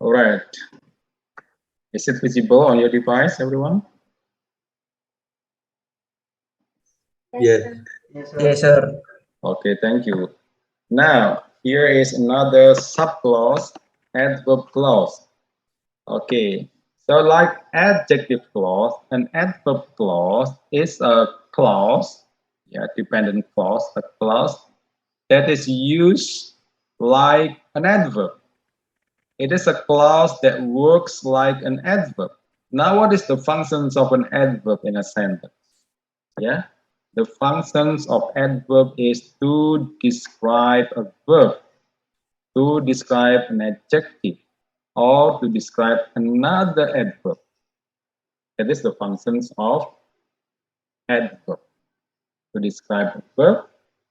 All right. Is it visible on your device, everyone? Yes. Yes, sir. Okay, thank you. Now, here is another subclause, adverb clause. Okay, so like adjective clause, an adverb clause is a clause, yeah, dependent clause, a clause that is used like an adverb. It is a clause that works like an adverb. Now, what is the functions of an adverb in a sentence? Yeah, the functions of adverb is to describe a verb, to describe an adjective, or to describe another adverb. That is the functions of adverb, to describe a verb,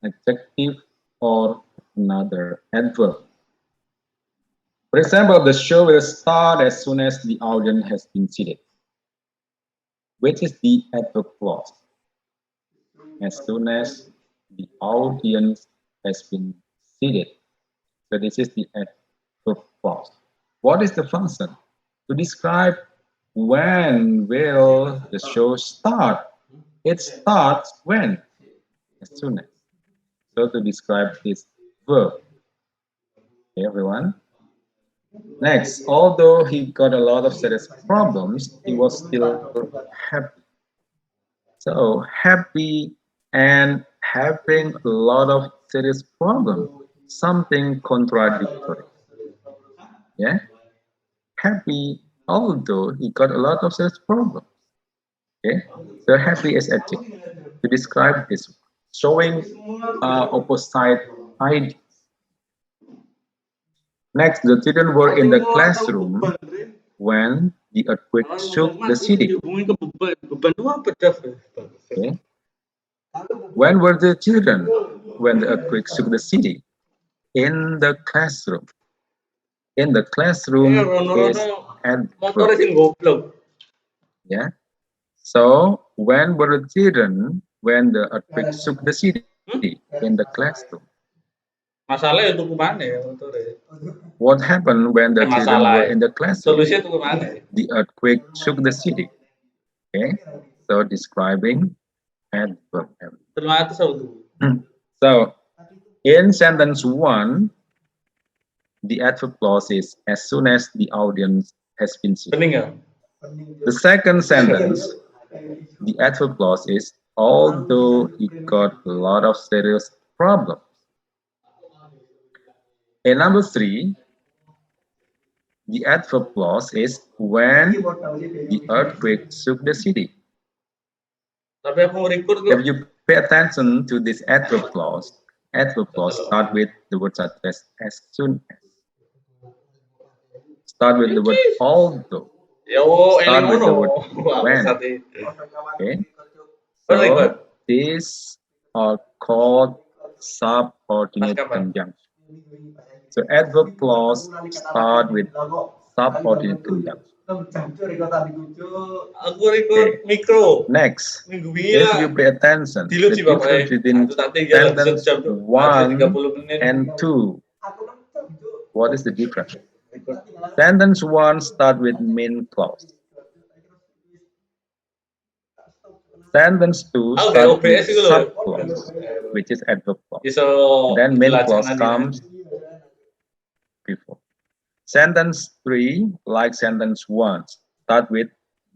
adjective, or another adverb. For example, the show will start as soon as the audience has been seated, which is the adverb clause. As soon as the audience has been seated. So this is the adverb clause. What is the function? To describe when will the show start. It starts when? As soon as. So to describe this verb. Okay, everyone. Next, although he got a lot of serious problems, he was still happy. So happy and having a lot of serious problems, something contradictory. Yeah, happy although he got a lot of serious problems. Okay, so happy is adjective to describe this, showing opposite ideas. Next, the children were in the classroom when the earthquake shook the city. Okay. When were the children when the earthquake shook the city? In the classroom. In the classroom is adverb. Yeah. So when were the children when the earthquake shook the city? In the classroom. Masalahnya tuku mana ya motore? What happened when the children were in the classroom? Solusinya tuku mana? The earthquake shook the city. Okay. So describing adverb. So in sentence 1, the adverb clause is as soon as the audience has been seated. The second sentence, the adverb clause is although he got a lot of serious problems. And number 3, the adverb clause is when the earthquake shook the city. Tapi aku record kok. If you pay attention to this adverb clause start with the word such as soon as. Start with the word although. Yo, Start with the word Wah, when. maksudnya. Okay. Benar, Iqbal? So these are called subordinate Pas kapan? conjunction. So adverb clause start with subordinate conjunction. Aku record mikro. Next, Minggu if ini you pay attention, Dilut the sih Bapak, difference between Itu tak tinggal sentence sejam tuh. 1 30 menit. and 2, what is the difference? Sentence 1 start with main clause. Sentence 2 Aku kayak start with OBS itu loh. subclause, which is adverb clause. Iso Then main dilacak clause nanti. comes before. Sentence 3, like sentence 1, start with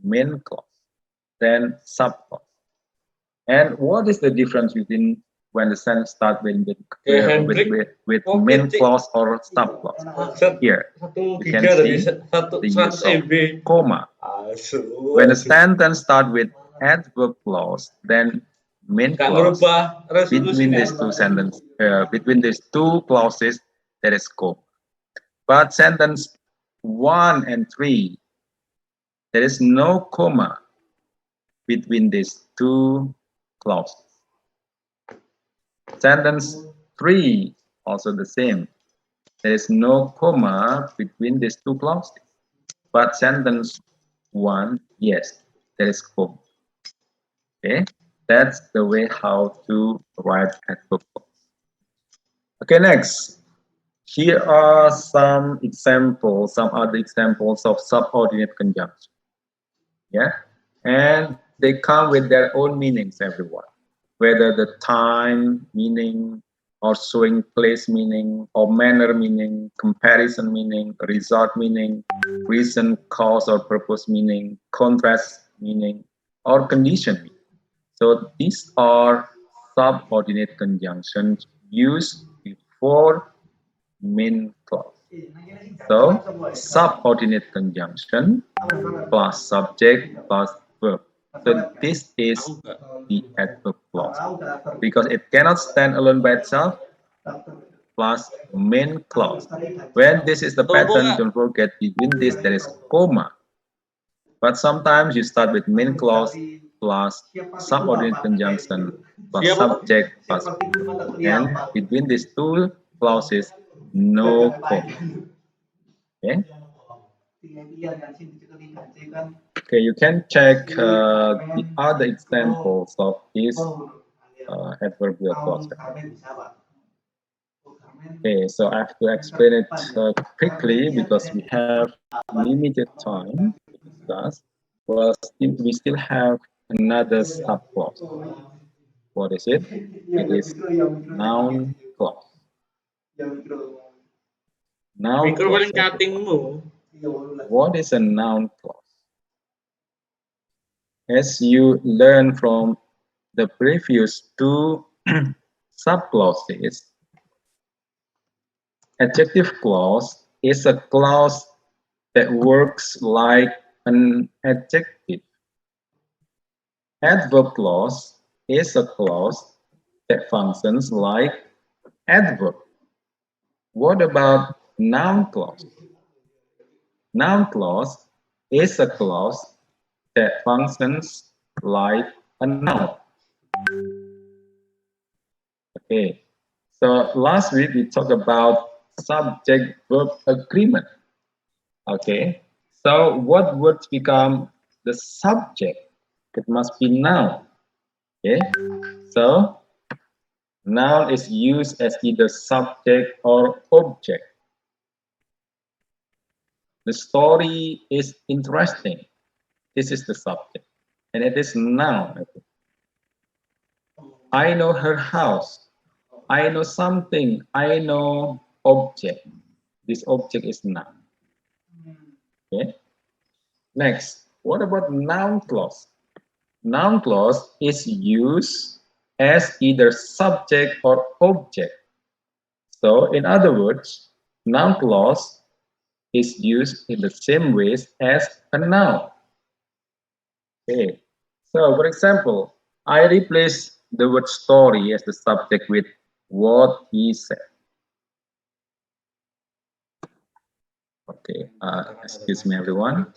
main clause, then subclause. And what is the difference between when the sentence starts with main clause or subclause? Here, Satu you can giga dari see satu the use 100 of MB. comma. Asu. When a sentence starts with adverb clause, then main Gak clause. ngerubah Between resolusinya. these two sentences, between these two clauses, there is comma. But sentence 1 and 3, there is no comma between these two clauses. Sentence 3, also the same. There is no comma between these two clauses. But sentence 1, yes, there is comma. Okay, that's the way how to write adverb clause. Okay, next. Here are some examples, some other examples of subordinate conjunction. Yeah, and they come with their own meanings, everyone. Whether the time meaning, or showing place meaning, or manner meaning, comparison meaning, result meaning, reason, cause, or purpose meaning, contrast meaning, or condition meaning. So these are subordinate conjunctions used before main clause. So subordinate conjunction plus subject plus verb. So this is the adverb clause because it cannot stand alone by itself plus main clause. When this is the pattern, don't forget between this there is comma. But sometimes you start with main clause plus subordinate conjunction plus subject plus verb. And between these two clauses, no comma. Okay. Okay, you can check the other examples of this adverbial clause. Okay, so I have to explain it quickly because we have limited time to discuss. Well, we still have another subclause. What is it? It is noun clause. Noun clause. What is a noun clause? As you learn from the previous two subclauses, adjective clause is a clause that works like an adjective. Adverb clause is a clause that functions like adverb. What about noun clause? Noun clause is a clause that functions like a noun. Okay, so last week we talked about subject-verb agreement. Okay, so what words become the subject? It must be noun. Okay, so noun is used as either subject or object. The story is interesting. This is the subject, and it is noun. I know her house. I know something. I know object. This object is noun. Okay. Next, What about noun clause? Noun clause is used as either subject or object. So, in other words, noun clause is used in the same ways as a noun. Okay. So, for example, I replace the word story as the subject with what he said. Okay. Excuse me, everyone.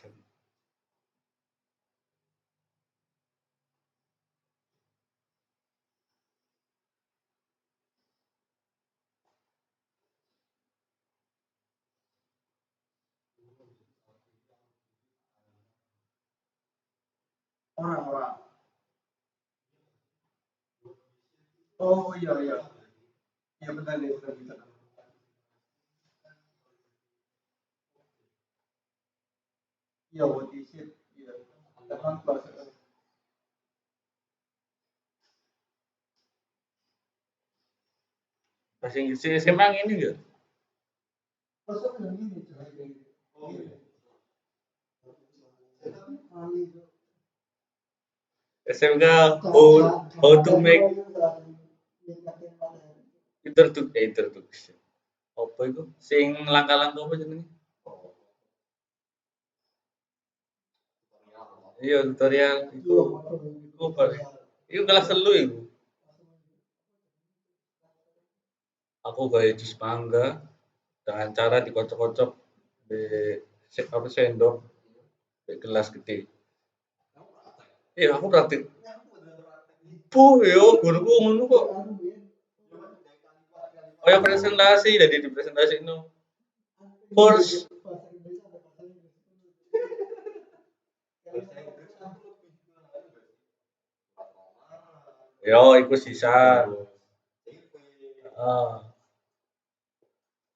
Orang-orang. Oh iya iya. Iya benar nih benar. Iya what is it? Iya. Teman kelas. Bahasa Inggris SMA ini enggak? Masa yang ini cara ini. Oh iya. SMK how to make introduction. Apa itu? Sing langkah-langkah apa jenenge? Iya tutorial iku kelas 3 iku. Aku gawe jus mangga dengan cara dikocok-kocok di apa sendok di gelas gede. Iya aku praktik. Yo guruku ngono kok. Kayak presentasi jadi di presentasi no. First yo iku sisa.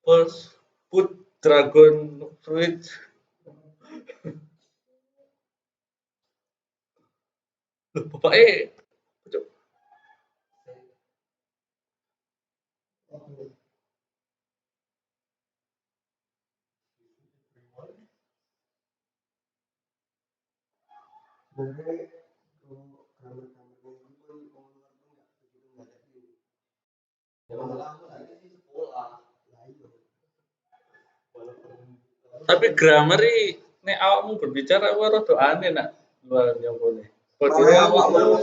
First put dragon fruit. Loh, bapake tapi grammar nek awakmu berbicara kuwi rada aneh nak luar nyongkone. Bodine awakmu.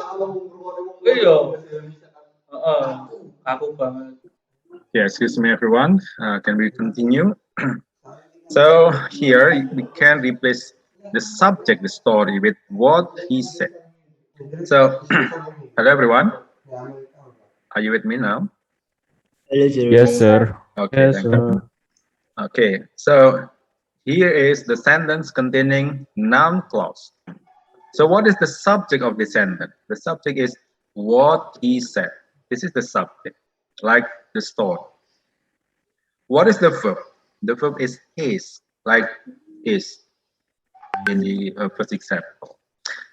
Iya. Heeh. Aku banget. Yeah, excuse me, everyone. Can we continue? So here we can replace the subject, the story, with what he said. So, hello everyone. Are you with me now? Yes, sir. Okay, thank you. Okay, so here is the sentence containing noun clause. So what is the subject of the sentence? The subject is what he said. This is the subject, like the story. What is the verb? The verb is is, like is in the first example.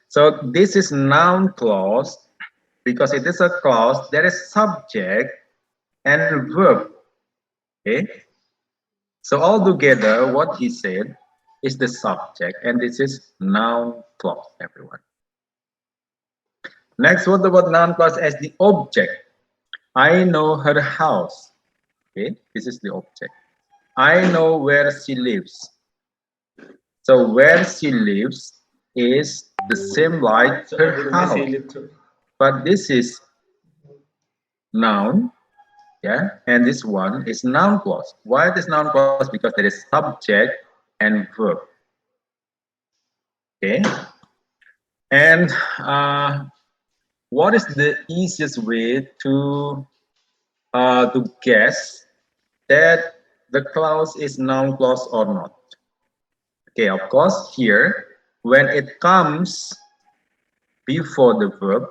So this is noun clause because it is a clause that is subject and verb. Okay. So all together, what he said is the subject, and this is noun clause, everyone. Next, what about noun clause as the object? I know her house. Okay, this is the object. I know where she lives. So where she lives is the same like her house. But this is noun, yeah, and this one is noun clause. Why it is noun clause? Because there is subject and verb. Okay, and what is the easiest way to guess that the clause is noun clause or not? Okay, of course, here when it comes before the verb,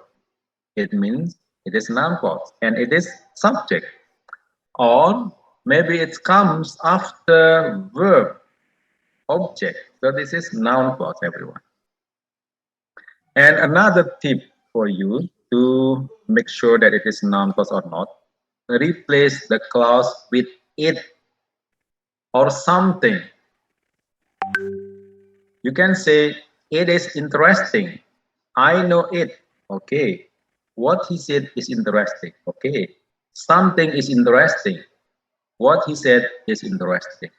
it means it is noun clause and it is subject. Or maybe it comes after verb, object. So this is noun clause, everyone. And another tip for you to make sure that it is noun clause or not, replace the clause with it or something. You can say It is interesting. I know it. Okay. What he said is interesting. Okay. Something is interesting. What he said is interesting.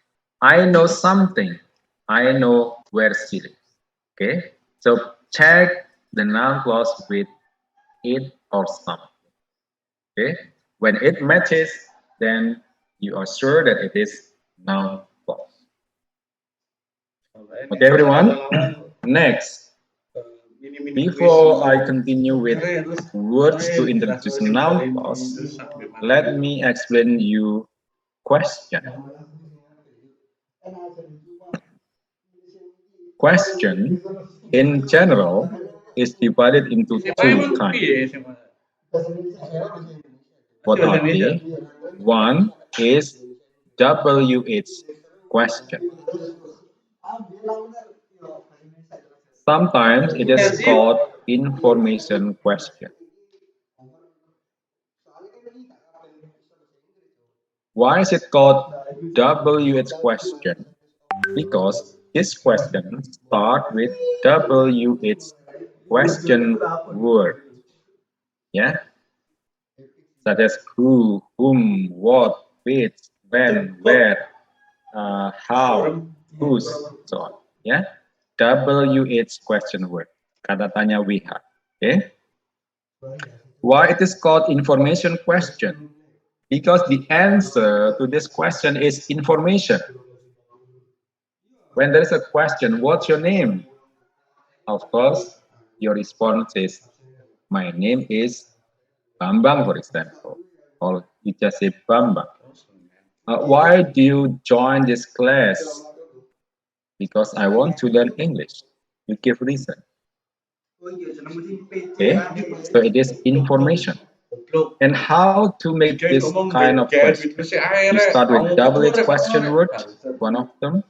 I know something. I know where she lives. Okay. So check the noun clause with it or something. Okay. When it matches, then you are sure that it is noun clause. Okay, everyone. Next, before I continue with words to introduce noun clause, let me explain you question. Question, in general, is divided into two kinds. What are they? One is WH question. Sometimes it is called information question. Why is it called WH question? Because this question starts with WH question word. Yeah, such as who, whom, what, which, when, where, how, whose, so on. Yeah, WH question word. Kata tanya WH. Okay. Why it is called information question? Because the answer to this question is information. When there is a question, what's your name? Of course, your response is, my name is Bambang, for example, or you just say Bambang. Why do you join this class? Because I want to learn English. You give reason. Okay, so it is information. And how to make this kind of question? You start with WH question word, one of them,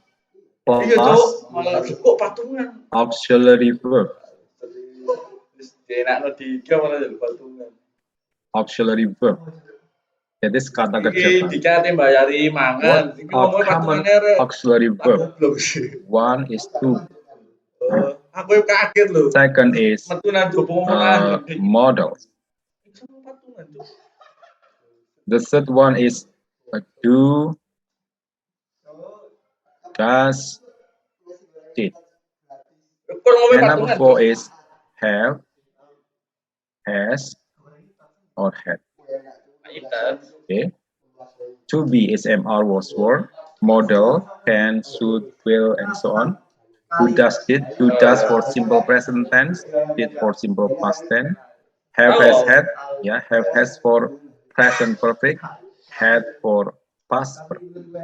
plus auxiliary verb. Auxiliary verb. That is kata kerja. What are common auxiliary verb? One is to. Second is model. The third one is do, does, did. And number 4 is have, has, or had. Okay. To be is MR was were, model, can, should, will, and so on. Do does did, do does for simple present tense, did for simple past tense. Have has had, yeah, have has for present perfect, had for past perfect.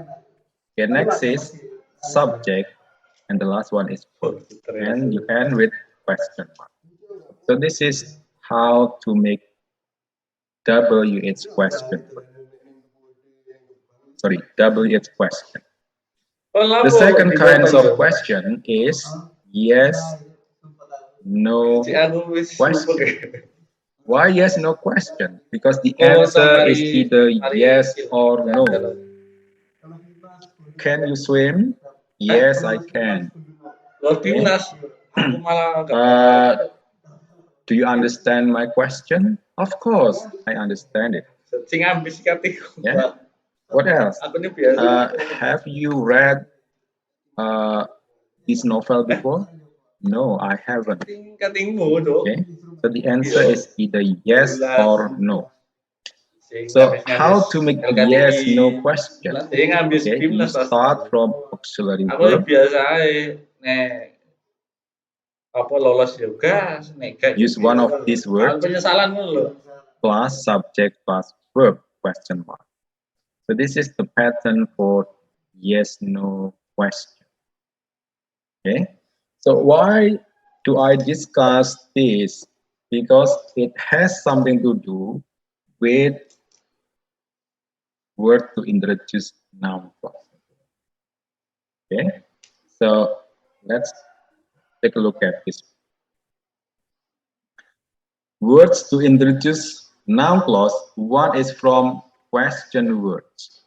Okay, next is subject, and the last one is verb. And you end with question mark. So this is how to make WH question. Sorry, WH question. The second kind of question is yes, no question. Why yes, no question? Because the answer is either yes or no. Can you swim? Yes, I can. Okay. Do you understand my question? Of course, I understand it. Yeah. What else? Have you read this novel before? No, I haven't. Okay. So the answer is either yes or no. So how to make yes, no question? Okay, you start from auxiliary verb. Use one of these words plus subject plus verb question mark. So this is the pattern for yes, no question. Okay. So why do I discuss this? Because it has something to do with word to introduce noun clause. Okay. So let's take a look at this. Words to introduce noun clause. One is from question words.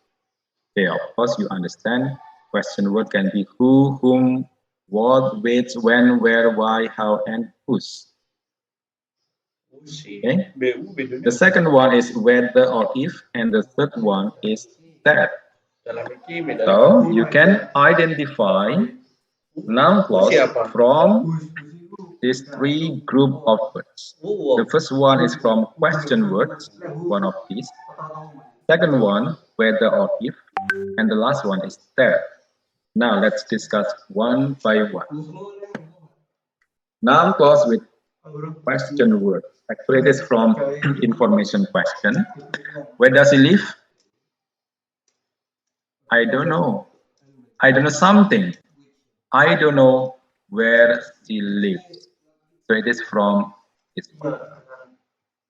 Okay, of course you understand question word can be who, whom, what, which, when, where, why, how, and whose. Okay. The second one is whether or if, and the third one is that. So you can identify noun clause from these three group of words. The first one is from question words, one of these. Second one, whether or if, and the last one is that. Now let's discuss one by one. Noun clause with question word. Actually, it is from information question. Where does he live? I don't know. I don't know something. I don't know where she lives. So it is from this one.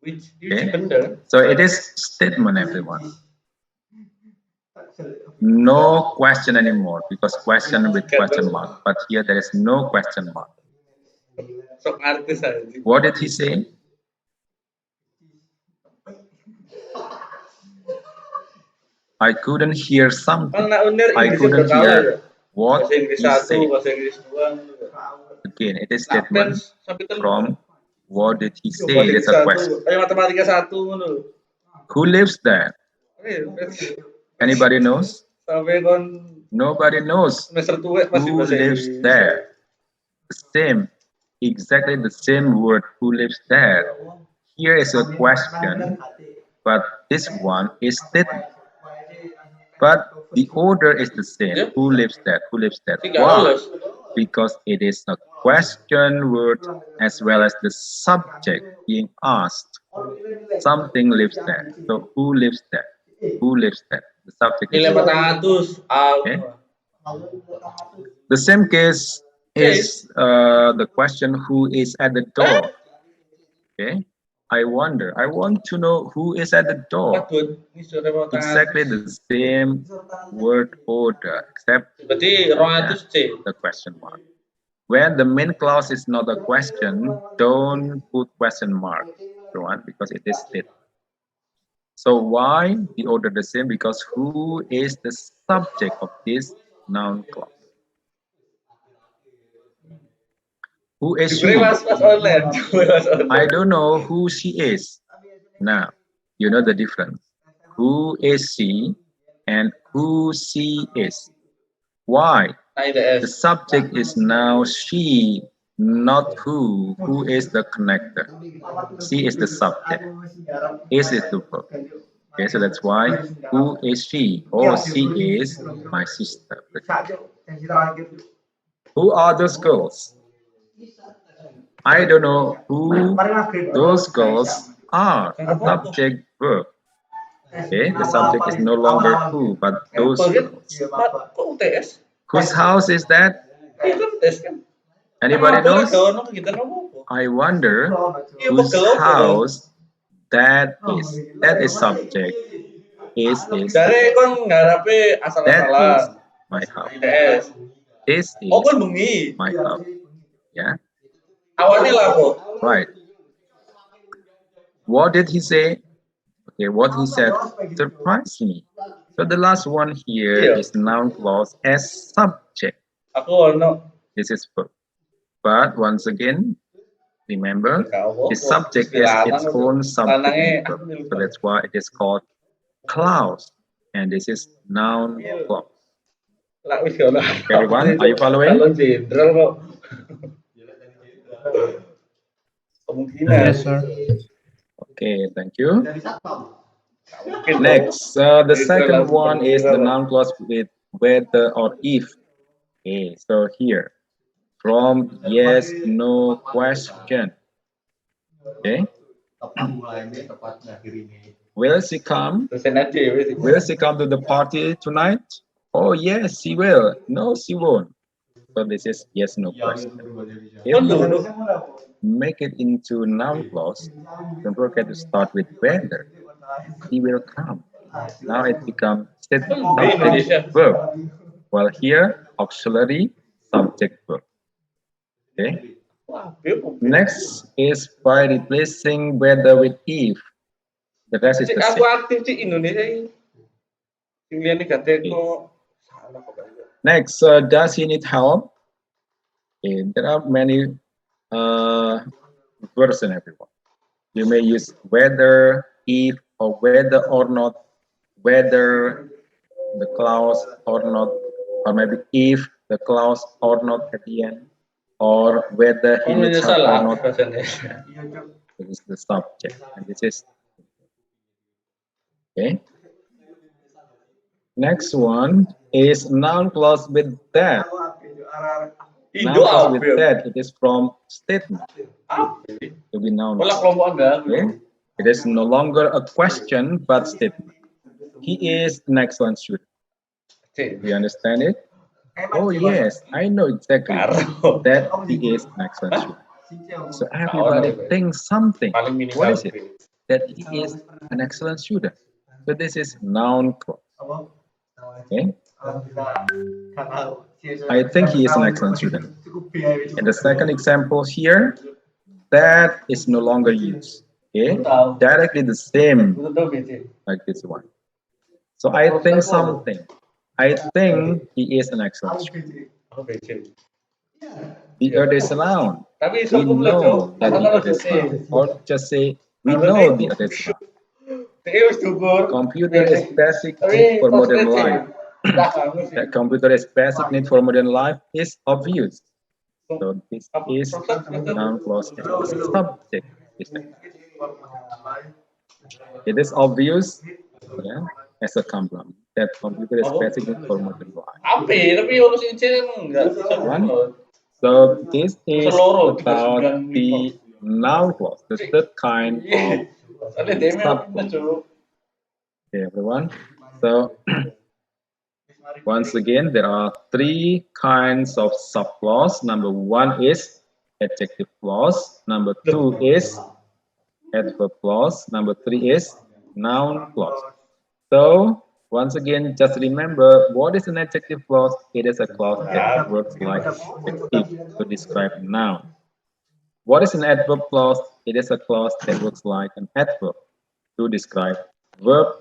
Okay? So it is statement, everyone. No question anymore, because question with question mark. But here there is no question mark. What did he say? I couldn't hear something. I couldn't hear what he said. Again, it is statement from what did he say? It is a question. Who lives there? Anybody knows? Nobody knows who lives there. The same, exactly the same word, who lives there. Here is a question, but this one is statement. But the order is the same. Who lives there? Who lives there? Why? Because it is a question word as well as the subject being asked. Something lives there. So who lives there? Who lives there? The subject is okay. The same case is the question who is at the door. Okay. I wonder. I want to know who is at the door. Exactly the same word order, except the question mark. When the main clause is not a question, don't put question mark, because it is stated. So why the order the same? Because who is the subject of this noun clause? Who is she? I don't know who she is. Now, you know the difference. Who is she and who she is? Why? The subject is now she, not who. Who is the connector? She is the subject. Is the verb. Okay, so that's why who is she? Oh, she is my sister. Who are those girls? I don't know who those girls are. Subject verb. Okay, the subject is no longer who, but those girls. Whose house is that? Anybody knows? I wonder whose house that is. That is subject. Is that is my house. This is my house. Yeah. Right. What did he say? Okay, what he said surprised me. So the last one here is noun clause as subject. This is verb. But once again, remember, the subject is its own subject and verb. So that's why it is called clause. And this is noun clause. Everyone, are you following? Yes, sir. Okay, thank you. Next, the second one is the noun clause with whether or if. Okay, so here, from yes, no question. Okay. Will she come? Will she come to the party tonight? Oh, yes, she will. No, she won't. So this is yes, no question. If you make it into noun clause, don't forget to start with whether. He will come. Now it becomes subject verb. While here, auxiliary subject verb. Okay. Next is by replacing whether with if. The rest is the same. Okay. Next, does he need help? Okay, there are many versions, everyone. You may use whether, if, or whether or not, whether the clause or not, or maybe if the clause or not at the end, or whether he needs help or not. Yeah. This is the subject, and this is okay. Next one is noun clause with that. Noun clause with that. It is from statement to be noun clause. Okay. It is no longer a question but statement. He is an excellent student. Do you understand it? Oh yes, I know exactly that he is an excellent student. So everybody thinks something. What is it? That he is an excellent student. So this is noun clause. Okay. I think he is an excellent student. And the second example here, that is no longer used. Okay. Directly the same like this one. So I think something. I think he is an excellent student. The earth is round. We know that the earth is round. Or just say, we know the earth is round. Computer is basic need for modern life. That computer is basic need for modern life is obvious. So this is noun clause as the subject. It is obvious, yeah, as a complement that computer is basic need for modern life. One. So this is about the noun clause, the third kind of subclause. Okay, everyone. So once again, there are three kinds of subclause. Number one is adjective clause. Number two is adverb clause. Number three is noun clause. So once again, just remember what is an adjective clause. It is a clause that works like adjective to describe a noun. What is an adverb clause? It is a clause that works like an adverb to describe verb,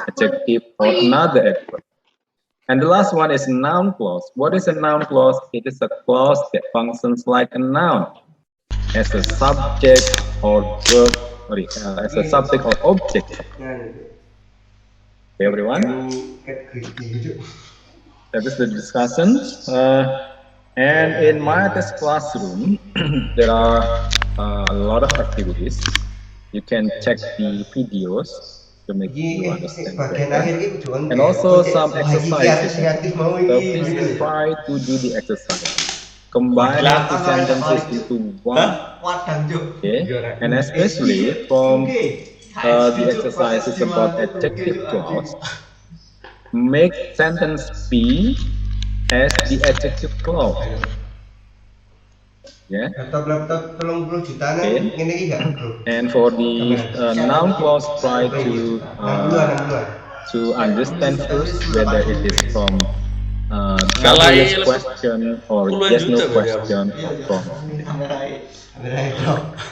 adjective, or another adverb. And the last one is noun clause. What is a noun clause? It is a clause that functions like a noun as a subject or verb, sorry, as a subject or object. Okay, everyone? That is the discussion. And in my test classroom, there are a lot of activities. You can check the videos to make you understand better. And also some exercises. So please try to do the exercise. Combine two sentences into one. Okay? And especially from the exercises about adjective clause, make sentence B as the adjective clause. Yeah. Okay. And for the noun clause, try to understand first whether it is from yes question or yes no question or from.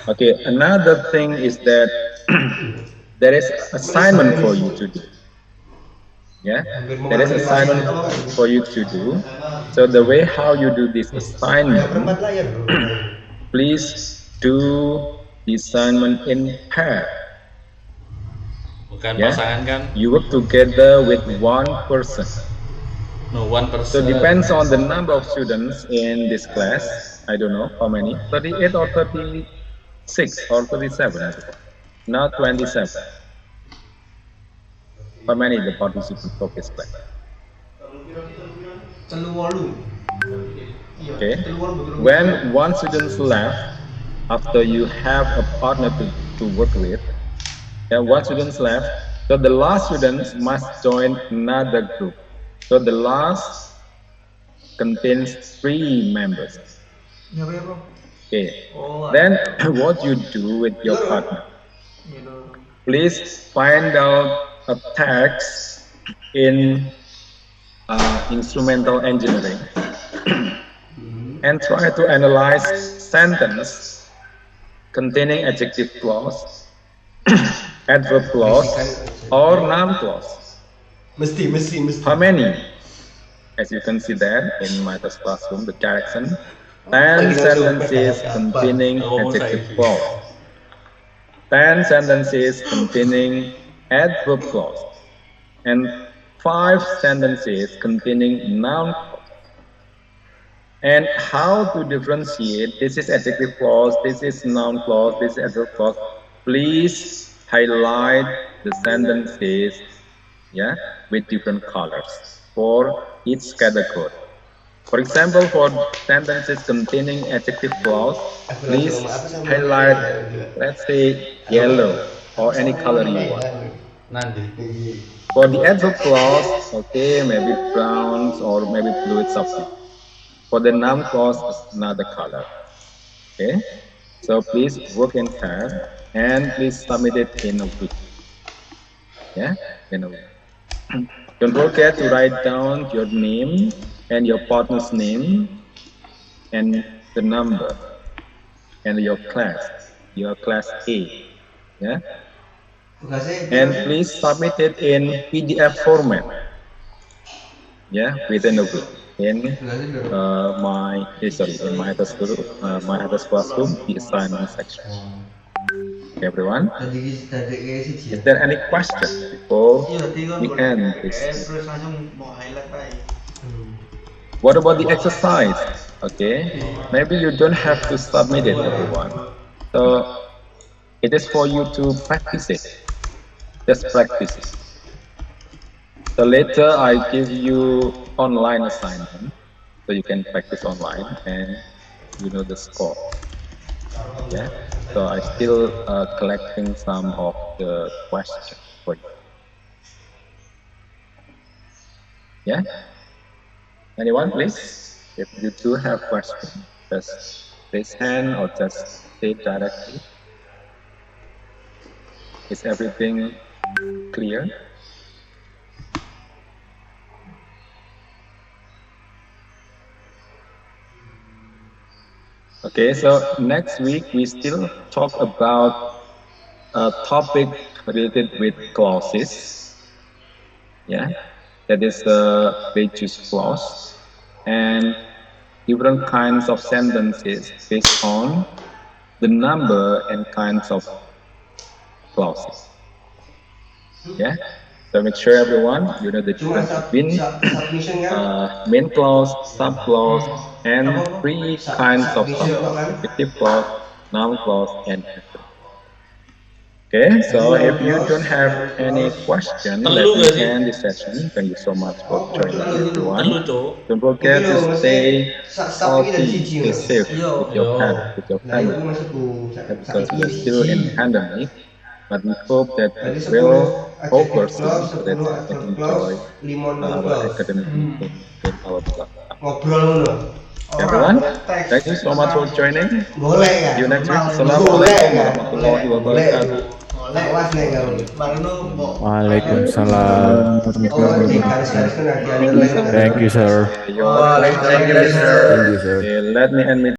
Okay. Another thing is that there is assignment for you to do. Yeah, there is assignment for you to do. So the way how you do this assignment, please do the assignment in pair. Yeah, you work together with one person. No, one person. So depends on the number of students in this class. I don't know how many, 38 or 36 or 37, not 27. How many the participants of this class? Okay. When one student left, after you have a partner to work with, and one student left, so the last students must join another group. So the last contains 3 members. Okay. Then what you do with your partner? Please find out a text in instrumental engineering and try to analyze sentence containing adjective clause, adverb clause, or noun clause. How many? As you can see there in my test classroom, the direction. 10 sentences containing adjective clause, 10 sentences containing adverb clause, and 5 sentences containing noun clause. And how to differentiate, this is adjective clause, this is noun clause, this is adverb clause. Please highlight the sentences, yeah, with different colors for each category. For example, for sentences containing adjective clause, please highlight, let's say, yellow or any color you want. For the adverb clause, okay, maybe browns or maybe blue, it's up to you. For the noun clause, is another color. Okay, so please work in tab and please submit it in a week. Yeah, in a week. Don't forget to write down your name and your partner's name and the number and your class A. Yeah, and please submit it in PDF format. Yeah, within a week in my other classroom, the assignment section. Okay, everyone. Is there any question before we end this? What about the exercise? Okay, maybe you don't have to submit it, everyone. So it is for you to practice it. Just practice it. So later I give you online assignment, so you can practice online and you know the score. Yeah. So I still collecting some of the questions for you. Yeah. Anyone, please? If you do have questions, just raise hand or just say directly. Is everything clear? Okay, so next week we still talk about a topic related with clauses. Yeah, that is the reduced clause and different kinds of sentences based on the number and kinds of clauses. Yeah, so make sure everyone you know the difference between main clause, subclause, and 3 kinds of subclause: adjective clause, noun clause, and adverb. Okay, so if you don't have any question, let me end this session. Thank you so much for joining, everyone. Don't forget to stay healthy, stay safe with your pet, with your family, because we are still in pandemic. But we hope that it will over soon so that we can enjoy our academic in our class. Everyone, thank you so much for joining. See you next week. Assalamualaikum warahmatullahi wabarakatuh. Waalaikumsalam. Thank you, sir. Thank you, sir. Thank you, sir. Thank you, sir. Okay, let me end